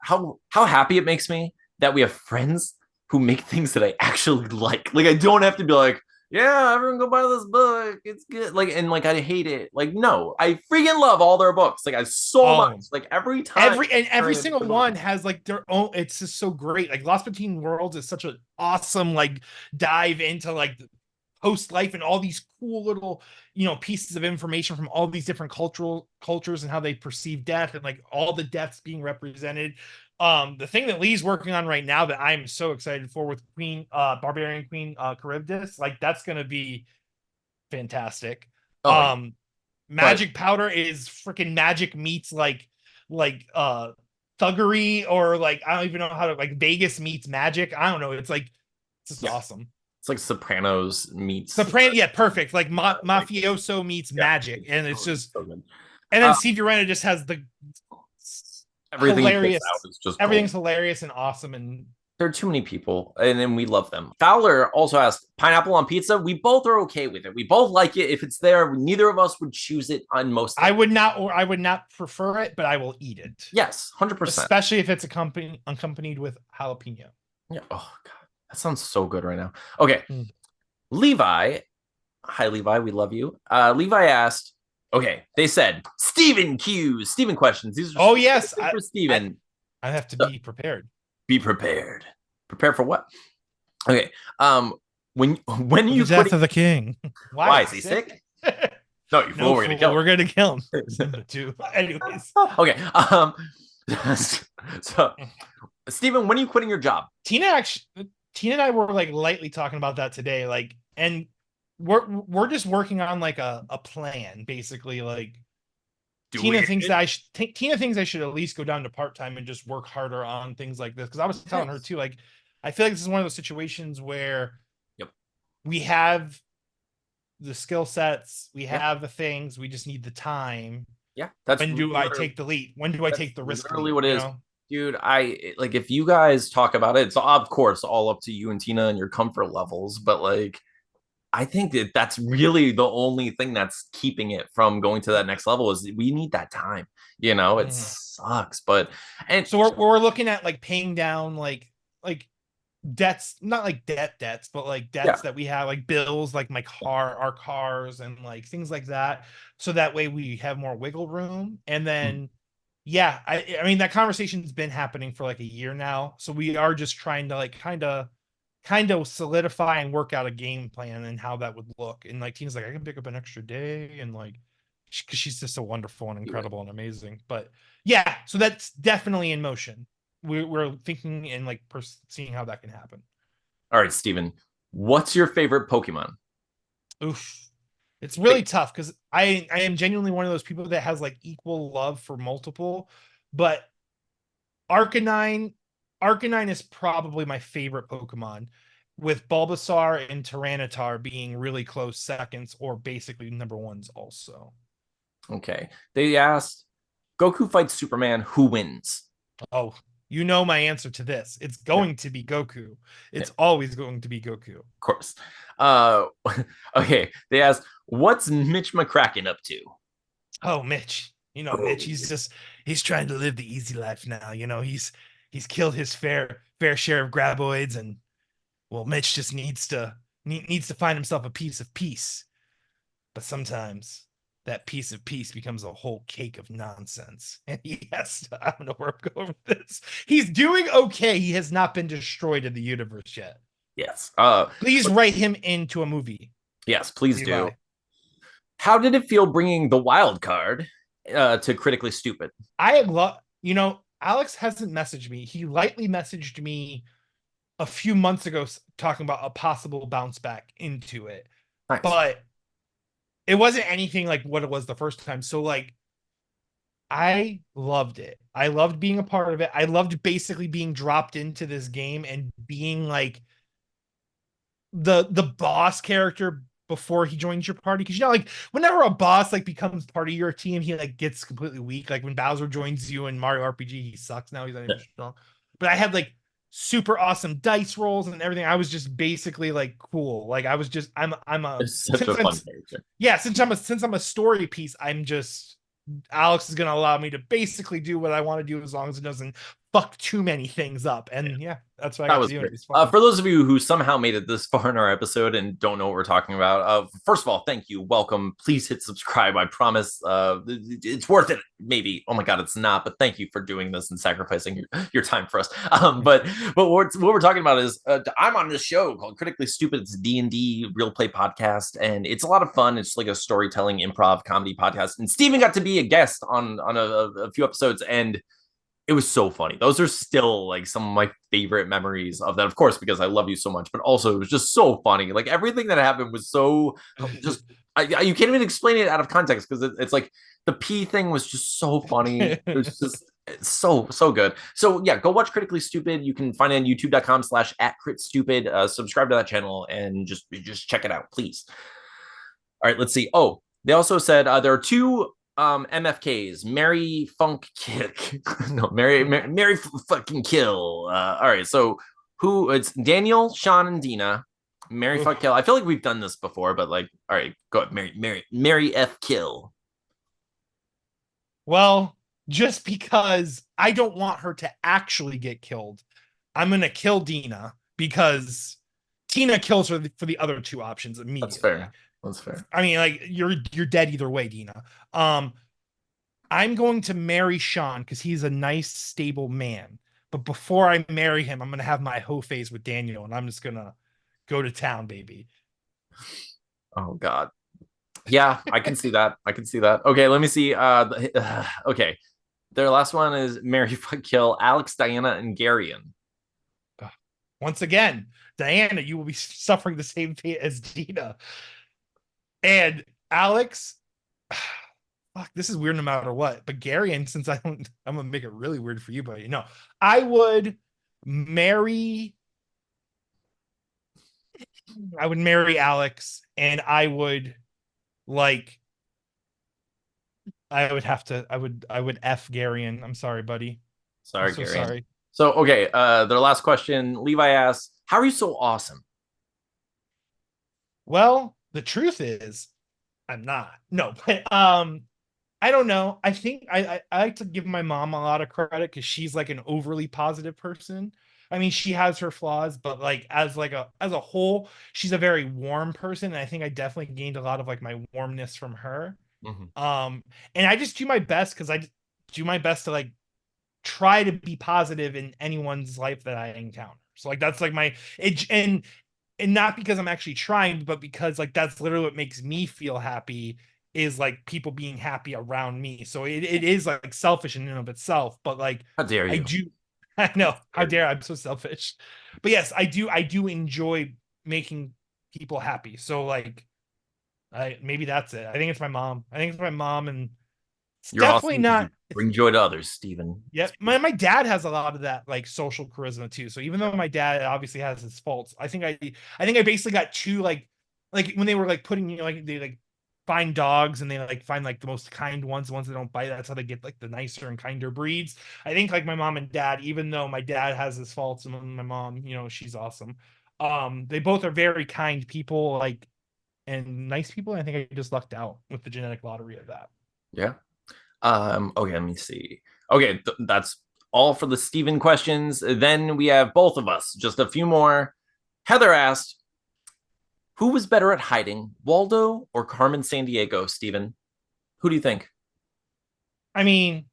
how happy it makes me that we have friends who make things that I actually like. Like I don't have to be like, yeah, everyone go buy this book. It's good. Like, and like I hate it. Like, no, I freaking love all their books. Like, I so much. Oh, Like every time every I pick single a book. one has like their own. It's just so great. Like Lost Between Worlds is such an awesome like dive into like post life and all these cool little pieces of information from all these different cultures and how they perceive death and like all the deaths being represented. The thing that Lee's working on right now that I'm so excited for with Queen Barbarian Queen Charybdis, like that's gonna be fantastic. Oh yeah, um but Magic Powder is freaking magic meets like thuggery, or like I don't even know how to, like Vegas meets magic. I don't know, it's like it's just yeah, awesome. it's like Sopranos meets Soprano, yeah, perfect. Like like mafioso meets yeah, magic, and it's oh, it's just, so good. and then Uh, Stevie Renner just has the everything he puts out hilarious. is just gold. Everything's hilarious and awesome, and There are too many people, and then we love them. Fowler also asked pineapple on pizza. We both are okay with it. We both like it. If it's there, neither of us would choose it on most I things. would not, or I would not prefer it, but I will eat it, Yes, 100%. especially if it's accompanied with jalapeno. Yeah. Oh god, that sounds so good right now. Okay, Mm. Levi. Hi, Levi. We love you. Levi asked. Okay, they said Stephen Q's Stephen questions. These are Oh yes, specifically for I Stephen. I have to So, be prepared. be prepared. Prepare for what? Okay. When are For the you death quitting? of the king. Why Why is is he he sick? sick? No, you fool. No We're gonna fool, kill we're gonna kill him. him. Simba too. Anyways, Okay. So Stephen, when are you quitting your job? Tina actually, Tina and I were like lightly talking about that today, like, and we're just working on like a plan, basically. Like Doing it? Tina thinks I should at least go down to part time and just work harder on things like this. Because I was telling her Yes. too, like, I feel like this is one of those situations where Yep. we have the skill sets, we Yeah. have the things, we just need the time. Yeah. That's When do I literally take the leap? When do I that's take the risk literally leap? what it You is. know? Dude, I like if you guys talk about it, it's of course all up to you and Tina and your comfort levels, but like I think that that's really the only thing that's keeping it from going to that next level is we need that time. It Mhm. sucks, but and So we're looking at like paying down like debts, not like debts, but like yeah, debts that we have, like bills, like our cars, and like things like that. So that way we have more wiggle room. And then, yeah, I mean, that conversation's been happening for like a year now. So we are just trying to like kind of solidify and work out a game plan and how that would look. And like Tina's like, I can pick up an extra day, and like, because she's just so wonderful and do it. incredible and amazing. But yeah, so that's definitely in motion. We're thinking and like seeing how that can happen. All right, Steven, what's your favorite Pokemon? Oof. It's really Wait, tough because I am genuinely one of those people that has like equal love for multiple, but Arcanine Arcanine is probably my favorite Pokemon, with Bulbasaur and Tyranitar being really close seconds, or basically number ones also. okay. They asked Goku fights Superman, who wins? Oh, you know my answer to this. It's Yeah, going to be Goku. yeah, It's of always going to be Goku. course. Uh okay. They asked, what's Mitch McCracken up to? Oh, Mitch. You know, Mitch, Oh, he's trying to live the easy life now. You know, he's killed his fair share of graboids, and well, Mitch just needs to find himself a piece of peace. But sometimes that piece of peace becomes a whole cake of nonsense. And he has to, I don't know where I'm going with this. He's doing okay. He has not been destroyed in the universe yet. yes. Please write him into a movie, Yes, please do. Levi. How did it feel bringing the wild card to Critically Stupid? I love, Alex hasn't messaged me. He lightly messaged me a few months ago talking about a possible bounce back into it, Nice. but it wasn't anything like what it was the first time. So like, I loved it. I loved being a part of it. I loved basically being dropped into this game and being like the boss character before he joins your party. Because like whenever a boss like becomes part of your team, he like gets completely weak. Like when Bowser joins you in Mario RPG, he sucks now. He's not Yeah. even strong. But I had like super awesome dice rolls and everything. I was just basically like cool. Like I was just I'm a It's such since a I'm fun character. yeah, since I'm a story piece, I'm just Alex is gonna allow me to basically do what I want to do as long as it doesn't fuck too many things up. And yeah, that's what I That got to was do, and great. it was fun. For those of you who somehow made it this far in our episode and don't know what we're talking about, first of all, thank you. Welcome. Please hit subscribe. I promise it's worth it. Maybe. Oh my God, it's not. But thank you for doing this and sacrificing your time for us. But what we're talking about is I'm on this show called Critically Stupid. It's a D&D real play podcast. And it's a lot of fun. It's like a storytelling improv comedy podcast. And Steven got to be a guest on a few episodes. And it was so funny. Those are still like some of my favorite memories of that, of course, because I love you so much, but also it was just so funny. Like everything that happened was so just, you can't even explain it out of context because it's like the P thing was just so funny. It was just it's so good. So yeah, go watch Critically Stupid. You can find it on youtube.com/@critstupid. Subscribe to that channel and just check it out, please. All right, let's see. Oh, they also said there are two MFKs, Mary Funk Kick. No, Mary fucking Kill. All right, so who it's Daniel, Sean, and Dina. Mary Fuck Kill. I feel like we've done this before, but like, all right, go ahead. Mary F Kill. Well, just because I don't want her to actually get killed, I'm gonna kill Dina because Tina kills her for the other two options immediately. That's fair. That's fair. I mean, like you're dead either way, Dina. I'm going to marry Sean because he's a nice, stable man. But before I marry him, I'm gonna have my hoe phase with Daniel, and I'm just gonna go to town, baby. Oh God. Yeah, I can see that. I can see that. Okay, let me see. Okay. Their last one is Mary Fuck Kill, Alex, Diana, and Garion. Once again, Diana, you will be suffering the same fate as Dina. And Alex, fuck, this is weird no matter what. But Garion, since I'm gonna make it really weird for you, but you know, I would marry Alex, and I would like I would F Garion. I'm sorry, buddy. Sorry, I'm so Garion. sorry. So okay, their last question, Levi asks, how are you so awesome? Well, the truth is, I'm not. No, but I don't know. I think I like to give my mom a lot of credit because she's like an overly positive person. I mean, she has her flaws, but like as a whole, she's a very warm person. And I think I definitely gained a lot of like my warmness from her. Mm-hmm. And I just do my best because I do my best to like try to be positive in anyone's life that I encounter. So like that's like my it and not because I'm actually trying, but because like that's literally what makes me feel happy is like people being happy around me. So it is like selfish in and of itself, but like How dare I you? do I know how dare I'm so selfish. But yes, I do enjoy making people happy. So like I maybe that's it. I think it's my mom. I think it's my mom, and it's You're definitely awesome because you not bring joy to others, Stephen. yeah, my dad has a lot of that like social charisma too. So even though my dad obviously has his faults, I think I basically got two like when they were like putting you know like they like find dogs and they like find like the most kind ones, the ones that don't bite. That's how they get like the nicer and kinder breeds. I think like my mom and dad, even though my dad has his faults and my mom, you know, she's awesome. They both are very kind people, like and nice people. And I think I just lucked out with the genetic lottery of that. Yeah. Okay, let me see. Okay, that's all for the Steven questions. Then we have both of us, just a few more. Heather asked, who was better at hiding, Waldo or Carmen Sandiego, Steven? Who do you think? I mean,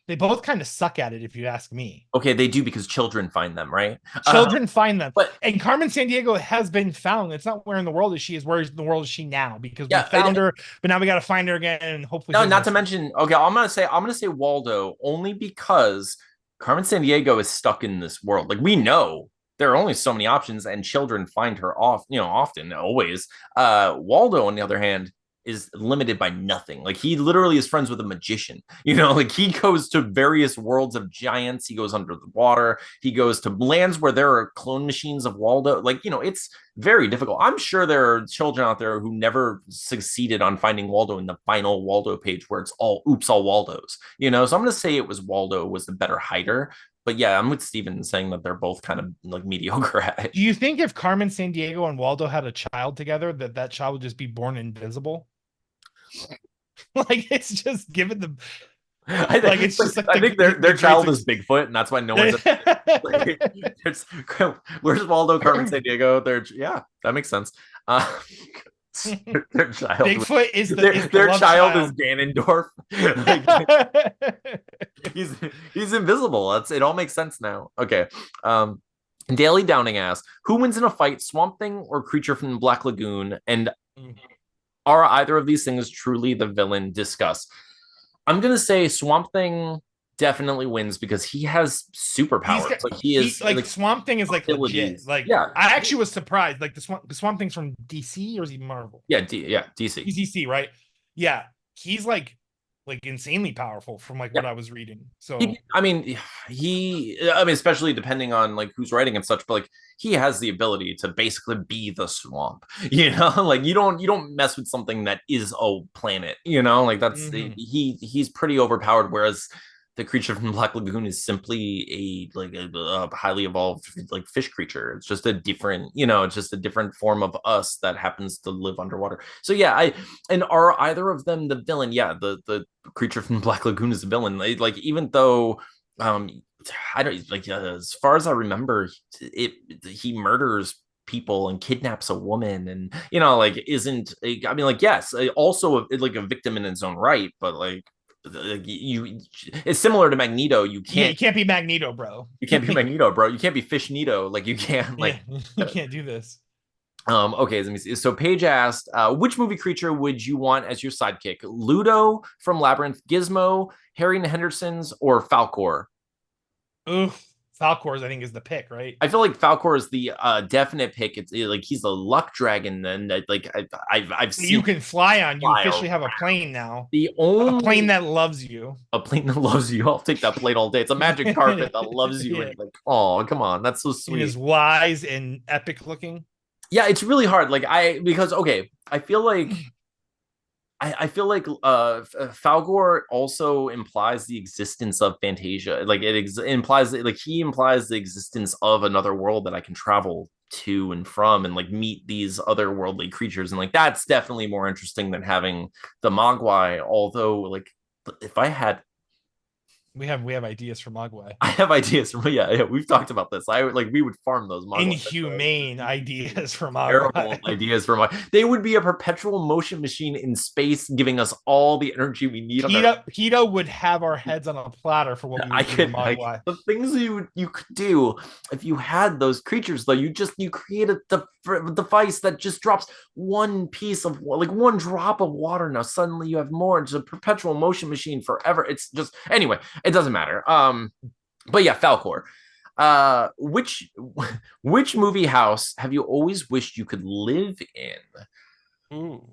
they both kind of suck at it, if you ask me. Okay, they do because children find them, right? Children find them. But And Carmen Sandiego has been found. It's not where in the world is she, is where in the world is she now? Because we yeah, found her, but now we got to find her again and hopefully. no, not to mention. Okay, I'm gonna say Waldo only because Carmen Sandiego is stuck in this world. Like we know there are only so many options, and children find her off. You know, often, always. Waldo, on the other hand, is limited by nothing. Like he literally is friends with a magician. You know, like he goes to various worlds of giants. He goes under the water. He goes to lands where there are clone machines of Waldo. Like, you know, it's very difficult. I'm sure there are children out there who never succeeded on finding Waldo in the final Waldo page where it's all oops, all Waldos. You know, so I'm gonna say it was Waldo was the better hider. But yeah, I'm with Steven saying that they're both kind of like mediocre at it. Do you think if Carmen Sandiego and Waldo had a child together, that child would just be born invisible? Like it's just given the Like it's just like I think their the great child is Bigfoot, and that's why no one's like, it's, where's Waldo, Carmen San Diego? Yeah, that makes sense. Uh, their child, Bigfoot is the their love child is child. Ganondorf. Like, he's he's invisible. It all makes sense now. Okay. Daily Downing asks, who wins in a fight, Swamp Thing or creature from the Black Lagoon? And are either of these things truly the villain? Discuss. I'm gonna say Swamp Thing definitely wins because he has He's superpowers. got Like he is like like Swamp Thing is like legit. abilities. Like Yeah, I actually was surprised. Like the Swamp Thing's from DC or is he Marvel? yeah, DC. He's DC, right? Yeah, he's like insanely powerful from like Yeah. what I was reading. So I mean, especially depending on like who's writing and such, but like he has the ability to basically be the swamp, like you don't mess with something that is a planet, like that's he's pretty overpowered. Whereas the creature from Black Lagoon is simply a highly evolved like fish creature. It's just a different, it's just a different form of us that happens to live underwater. So yeah, and are either of them the villain? Yeah, the creature from Black Lagoon is the villain. Like even though I don't like as far as I remember, he murders people and kidnaps a woman, and like isn't I mean like yes, also like a victim in his own right, but like you it's similar to Magneto. You yeah, you can't can't be Magneto, bro. you can't be Magneto, bro. You can't be Fish Nito. Like you can't Yeah, like you can't do this. okay, let me see. So Paige asked, which movie creature would you want as your sidekick? Ludo from Labyrinth, Gizmo, Harry and the Hendersons, or Falcor? Oof. Falcors, I think, is the pick, right? I feel like Falcor is the definite pick. It's like he's a luck dragon, and like I've seen You can fly on. You fly officially have a around. plane now. The A plane only that loves you. a plane that loves you. I'll take that plane all day. It's a magic carpet that loves you, Yeah. and like, oh, come on, that's so It is sweet. wise and epic looking. Yeah, it's really hard. Like because okay, I feel like Falgor also implies the existence of Fantasia. Like implies like he implies the existence of another world that I can travel to and from and like meet these otherworldly creatures, and like that's definitely more interesting than having the Mogwai. Although like if I had We have ideas for Mogwai. I have ideas from yeah, we've talked about this. I would like we would farm those Mogwai. Inhumane ideas for Terrible Mogwai. ideas for my. They would be a perpetual motion machine in space, giving us all the energy we need. Peter would have our heads on a platter for what we would do to Mogwai. The things you could do if you had those creatures though. You created the device that just drops one piece of like one drop of water. Now suddenly you have more. It's a perpetual motion machine forever. It's just anyway. It doesn't matter. But yeah, Falcor. Which movie house have you always wished you could live in? Ooh.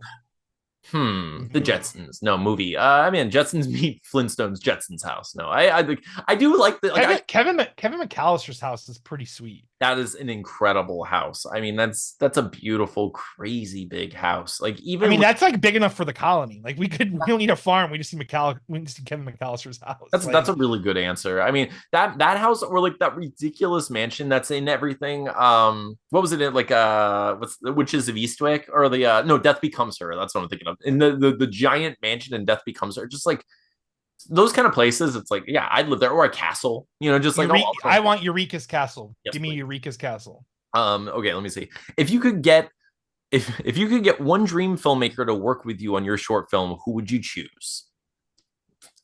The Jetsons. No movie. I mean Jetsons meet Flintstones. Jetsons house. No, I do like the like Kevin McAllister's house is pretty sweet. that is an incredible house. I mean that's a beautiful, crazy big house. Like even I mean that's like big enough for the colony. Like we don't need a farm. We just need Kevin McAllister's house. that's a really good answer. I mean that house or like that ridiculous mansion that's in everything. What was it in like what's the Witches of Eastwick or the no Death Becomes Her. That's what I'm thinking of. In the giant mansion in Death Becomes Her. Just like those kind of places, it's like yeah, I'd live there or a castle. Just like I want Eureka's castle. Yes, Give me please. Eureka's castle. Okay, let me see. If you could get if you could get one dream filmmaker to work with you on your short film, who would you choose?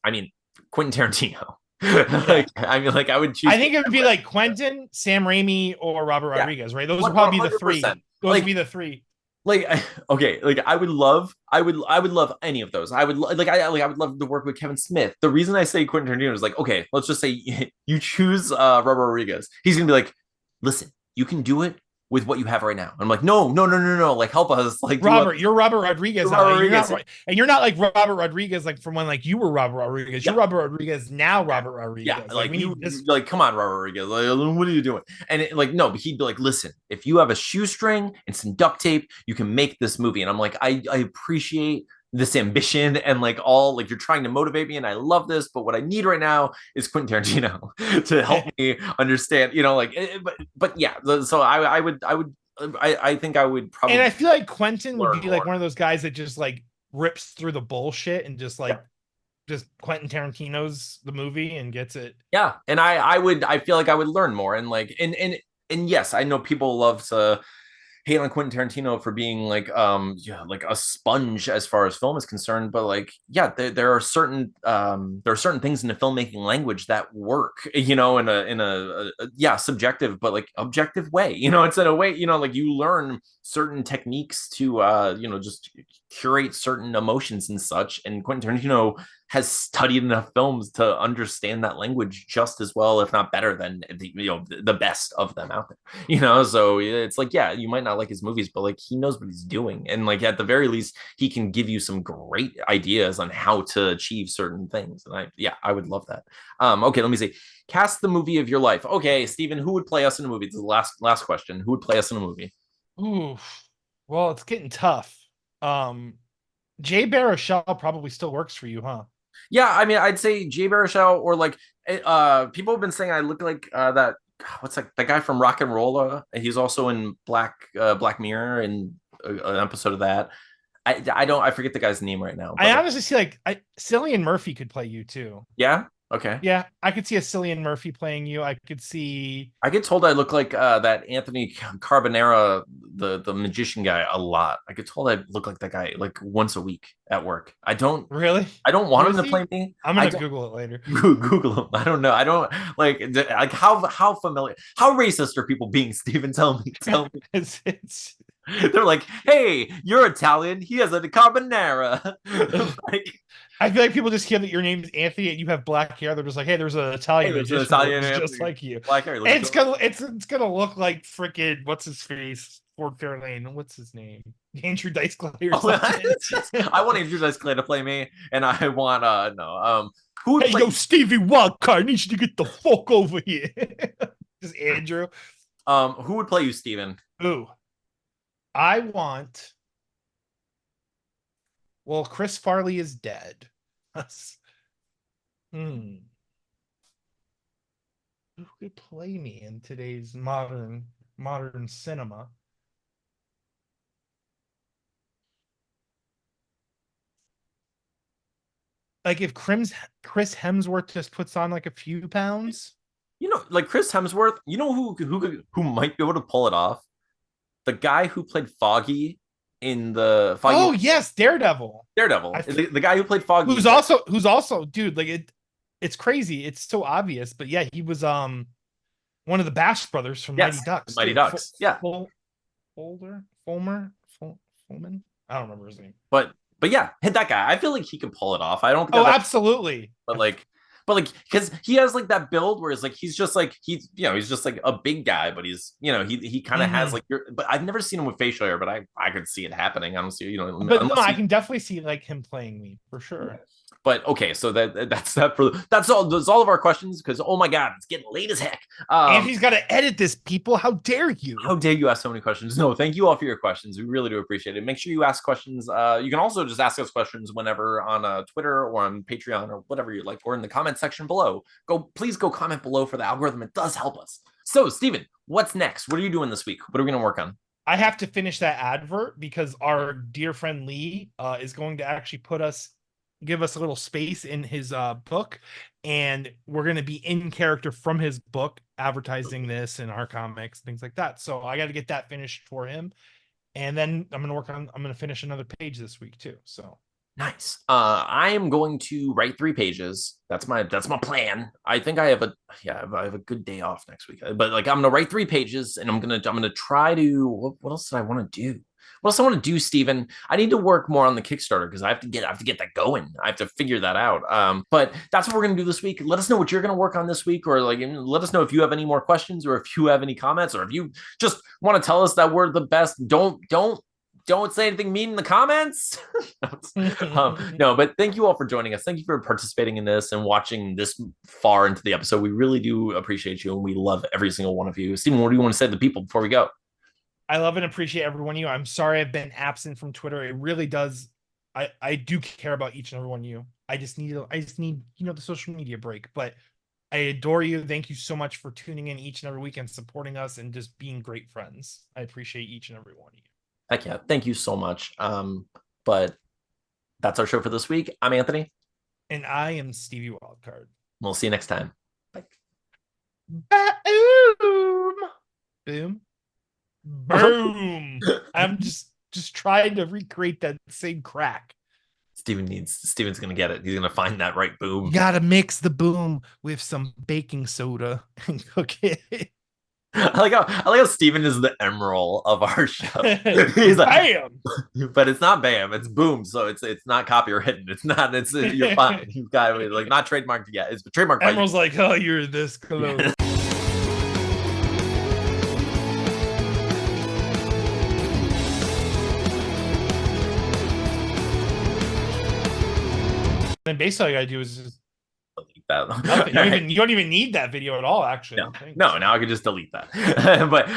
I mean, Quentin Tarantino. Like, I mean, like I would choose. I think it would be like Quentin, Sam Raimi, or Robert Rodriguez, right? Those would 100%. probably be the three. Those like, would be the three. Like, okay, like I would love any of those. I would would love to work with Kevin Smith. The reason I say Quentin Tarantino is like, okay, let's just say you choose Robert Rodriguez. He's gonna be like, listen, you can do it with what you have right now. I'm like, no, like help us, like Robert, you're Robert Rodriguez, Robert Rodriguez. And you're not like Robert Rodriguez, like from when like you were Robert Rodriguez. You're Robert Rodriguez now, Robert Rodriguez. Yeah, like you like, come on, Robert Rodriguez, like, what are you doing? And like, no, but he'd be like, listen, if you have a shoestring and some duct tape, you can make this movie. And I'm like, I appreciate this ambition and like all like you're trying to motivate me and I love this, but what I need right now is Quentin Tarantino to help me understand, like but yeah, so I think I would probably. And I feel like Quentin would be like one of those guys that just like rips through the bullshit and just like just Quentin Tarantino's the movie and gets it. Yeah, and I feel like I would learn more, and like and yes, I know people love to hate on Quentin Tarantino for being like yeah, like a sponge as far as film is concerned, but like yeah, there are certain things in the filmmaking language that work, in a yeah, subjective but like objective way. It's in a way, like you learn certain techniques to just curate certain emotions and such, and Quentin Tarantino has studied enough films to understand that language just as well, if not better than the best of them out there. So it's like, yeah, you might not like his movies, but like he knows what he's doing, and like at the very least he can give you some great ideas on how to achieve certain things. And I would love that. Okay, let me see. Cast the movie of your life. Okay, Steven, who would play us in a movie? This is the last question. Who would play us in a movie? Ooh, well, it's getting tough. Um, Jay Baruchel probably still works for you, huh? Yeah, I mean, I'd say Jay Baruchel, or like people have been saying I look like that what's that guy from Rock and Rolla. He's also in Black Mirror, and an episode of that. I forget the guy's name right now, I but like, honestly see like Cillian Murphy could play you too. yeah, okay. Yeah, I could see a Cillian Murphy playing you. I could see. I get told I look like that Anthony Carbonara, the magician guy, a lot. I get told I look like that guy like once a week at work. Really? I don't Who want him is to play he? me. I'm I gonna don't Google it later. Google him. I don't know. I don't like how familiar, how racist are people being, Steven? Tell me. Tell me. It's They're like, hey, you're Italian. He has a carbonara. Like, I feel like people just hear that your name is Anthony and you have black hair. They're just like, hey, there's an hey, Italian there's an magician that Italian looks just Anthony like you. black hair. Looks And just it's gonna look like freaking what's his face? Ford Fairlane. What's his name? Andrew Dice Clay or something. I want Andrew Dice Clay to play me, and I want no who would Hey, play yo, Stevie Wildcard, I need you to get the fuck over here. Just Andrew. who would play you, Steven? Ooh, I want. Well, Chris Farley is dead. Hmm. Who could play me in today's modern cinema? Like if Chris Hemsworth just puts on like a few pounds. Like Chris Hemsworth. Who might be able to pull it off? The guy who played Foggy in the Foggy Oh yes, Daredevil. Daredevil. I The guy who played Foggy. who's also dude, like it's crazy. It's so obvious, but yeah, he was one of the Bash brothers from Mighty Yes, the Ducks Mighty too. Ducks. Yeah, Fulman. I don't remember his name. but yeah, hit that guy. I feel like he could pull it off. I don't think Oh, I've ever, absolutely. but like because he has like that build where it's like he's just like he's just like a big guy, but he's he kind of has Mhm. like but I've never seen him with facial hair, but I could see it happening. I don't see But no, unless I he. can definitely see like him playing me for sure. But okay, so that's all of our questions, because oh my god, it's getting late as heck. And he's got to edit this, people. How dare you? How dare you ask so many questions? No, thank you all for your questions. We really do appreciate it. Make sure you ask questions. You can also just ask us questions whenever on Twitter or on Patreon or whatever you like, or in the comment section below. Please go comment below for the algorithm. It does help us. So, Steven, what's next? What are you doing this week? What are we going to work on? I have to finish that advert because our dear friend Lee is going to actually give us a little space in his book, and we're going to be in character from his book advertising this in our comics, things like that. So I got to get that finished for him, and then I'm going to finish another page this week too. So Nice. I am going to write 3 pages. That's my plan. I think I have I have a good day off next week. But like I'm gonna write 3 pages, and I'm gonna try to what else did I want to do? What else I want to do, Steven? I need to work more on the Kickstarter, because I have to get that going. I have to figure that out. But that's what we're gonna do this week. Let us know what you're gonna work on this week, or like let us know if you have any more questions, or if you have any comments, or if you just want to tell us that we're the best. Don't say anything mean in the comments. No, but thank you all for joining us. Thank you for participating in this and watching this far into the episode. We really do appreciate you, and we love every single one of you. Steven, what do you want to say to the people before we go? I love and appreciate every one of you. I'm sorry I've been absent from Twitter. It really does. I do care about each and every one of you. I just need the social media break, but I adore you. Thank you so much for tuning in each and every week and supporting us and just being great friends. I appreciate each and every one of you. Heck yeah, thank you so much. But that's our show for this week. I'm Anthony. And I am Stevie Wildcard. We'll see you next time. Bye. Boom. Boom. Boom. I'm just trying to recreate that same crack. Steven's gonna get it. He's gonna find that right boom. You gotta mix the boom with some baking soda and cook it. I like how Steven is the emerald of our show. He's like, bam, but it's not bam, it's boom. So it's not copywritten. It's not. You're fine. You've got it, like not trademarked yet. It's trademarked. Emerald's like, oh, you're this close. Then basically all you gotta do is just that. you don't even need that video at all, actually. No, now I could just delete that. But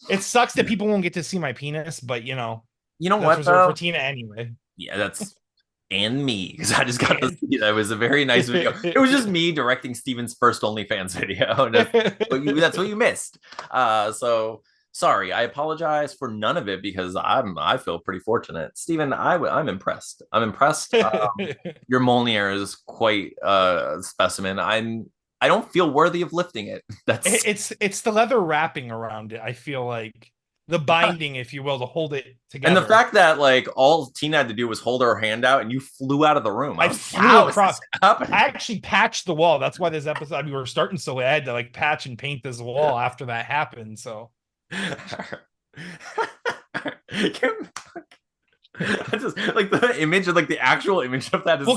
it sucks that people won't get to see my penis, but you know what, reserved for Tina anyway. Yeah, that's and me, because I just got to see that. It was a very nice video. It was just me directing Steven's first OnlyFans video. That's what you missed. So sorry, I apologize for none of it because I feel pretty fortunate. Steven, I'm impressed. I'm impressed. Your Molnir is quite a specimen. I don't feel worthy of lifting it. It's the leather wrapping around it. I feel like the binding, if you will, to hold it together. And the fact that like all Tina had to do was hold her hand out and you flew out of the room. I flew across. I actually patched the wall. That's why this episode, we were starting so late. I had to like patch and paint this wall after that happened. So just like the image of like the actual image of that is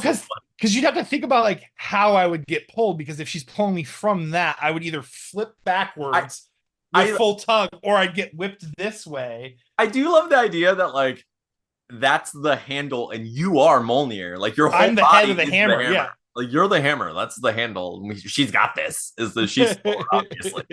because you'd have to think about like how I would get pulled, because if she's pulling me from that, I would either flip backwards with full tug, or I'd get whipped this way. I do love the idea that like that's the handle and you are Molnir. Like your whole I'm the head of the hammer. Yeah. Like you're the hammer. That's the handle. She's got this. She's obviously.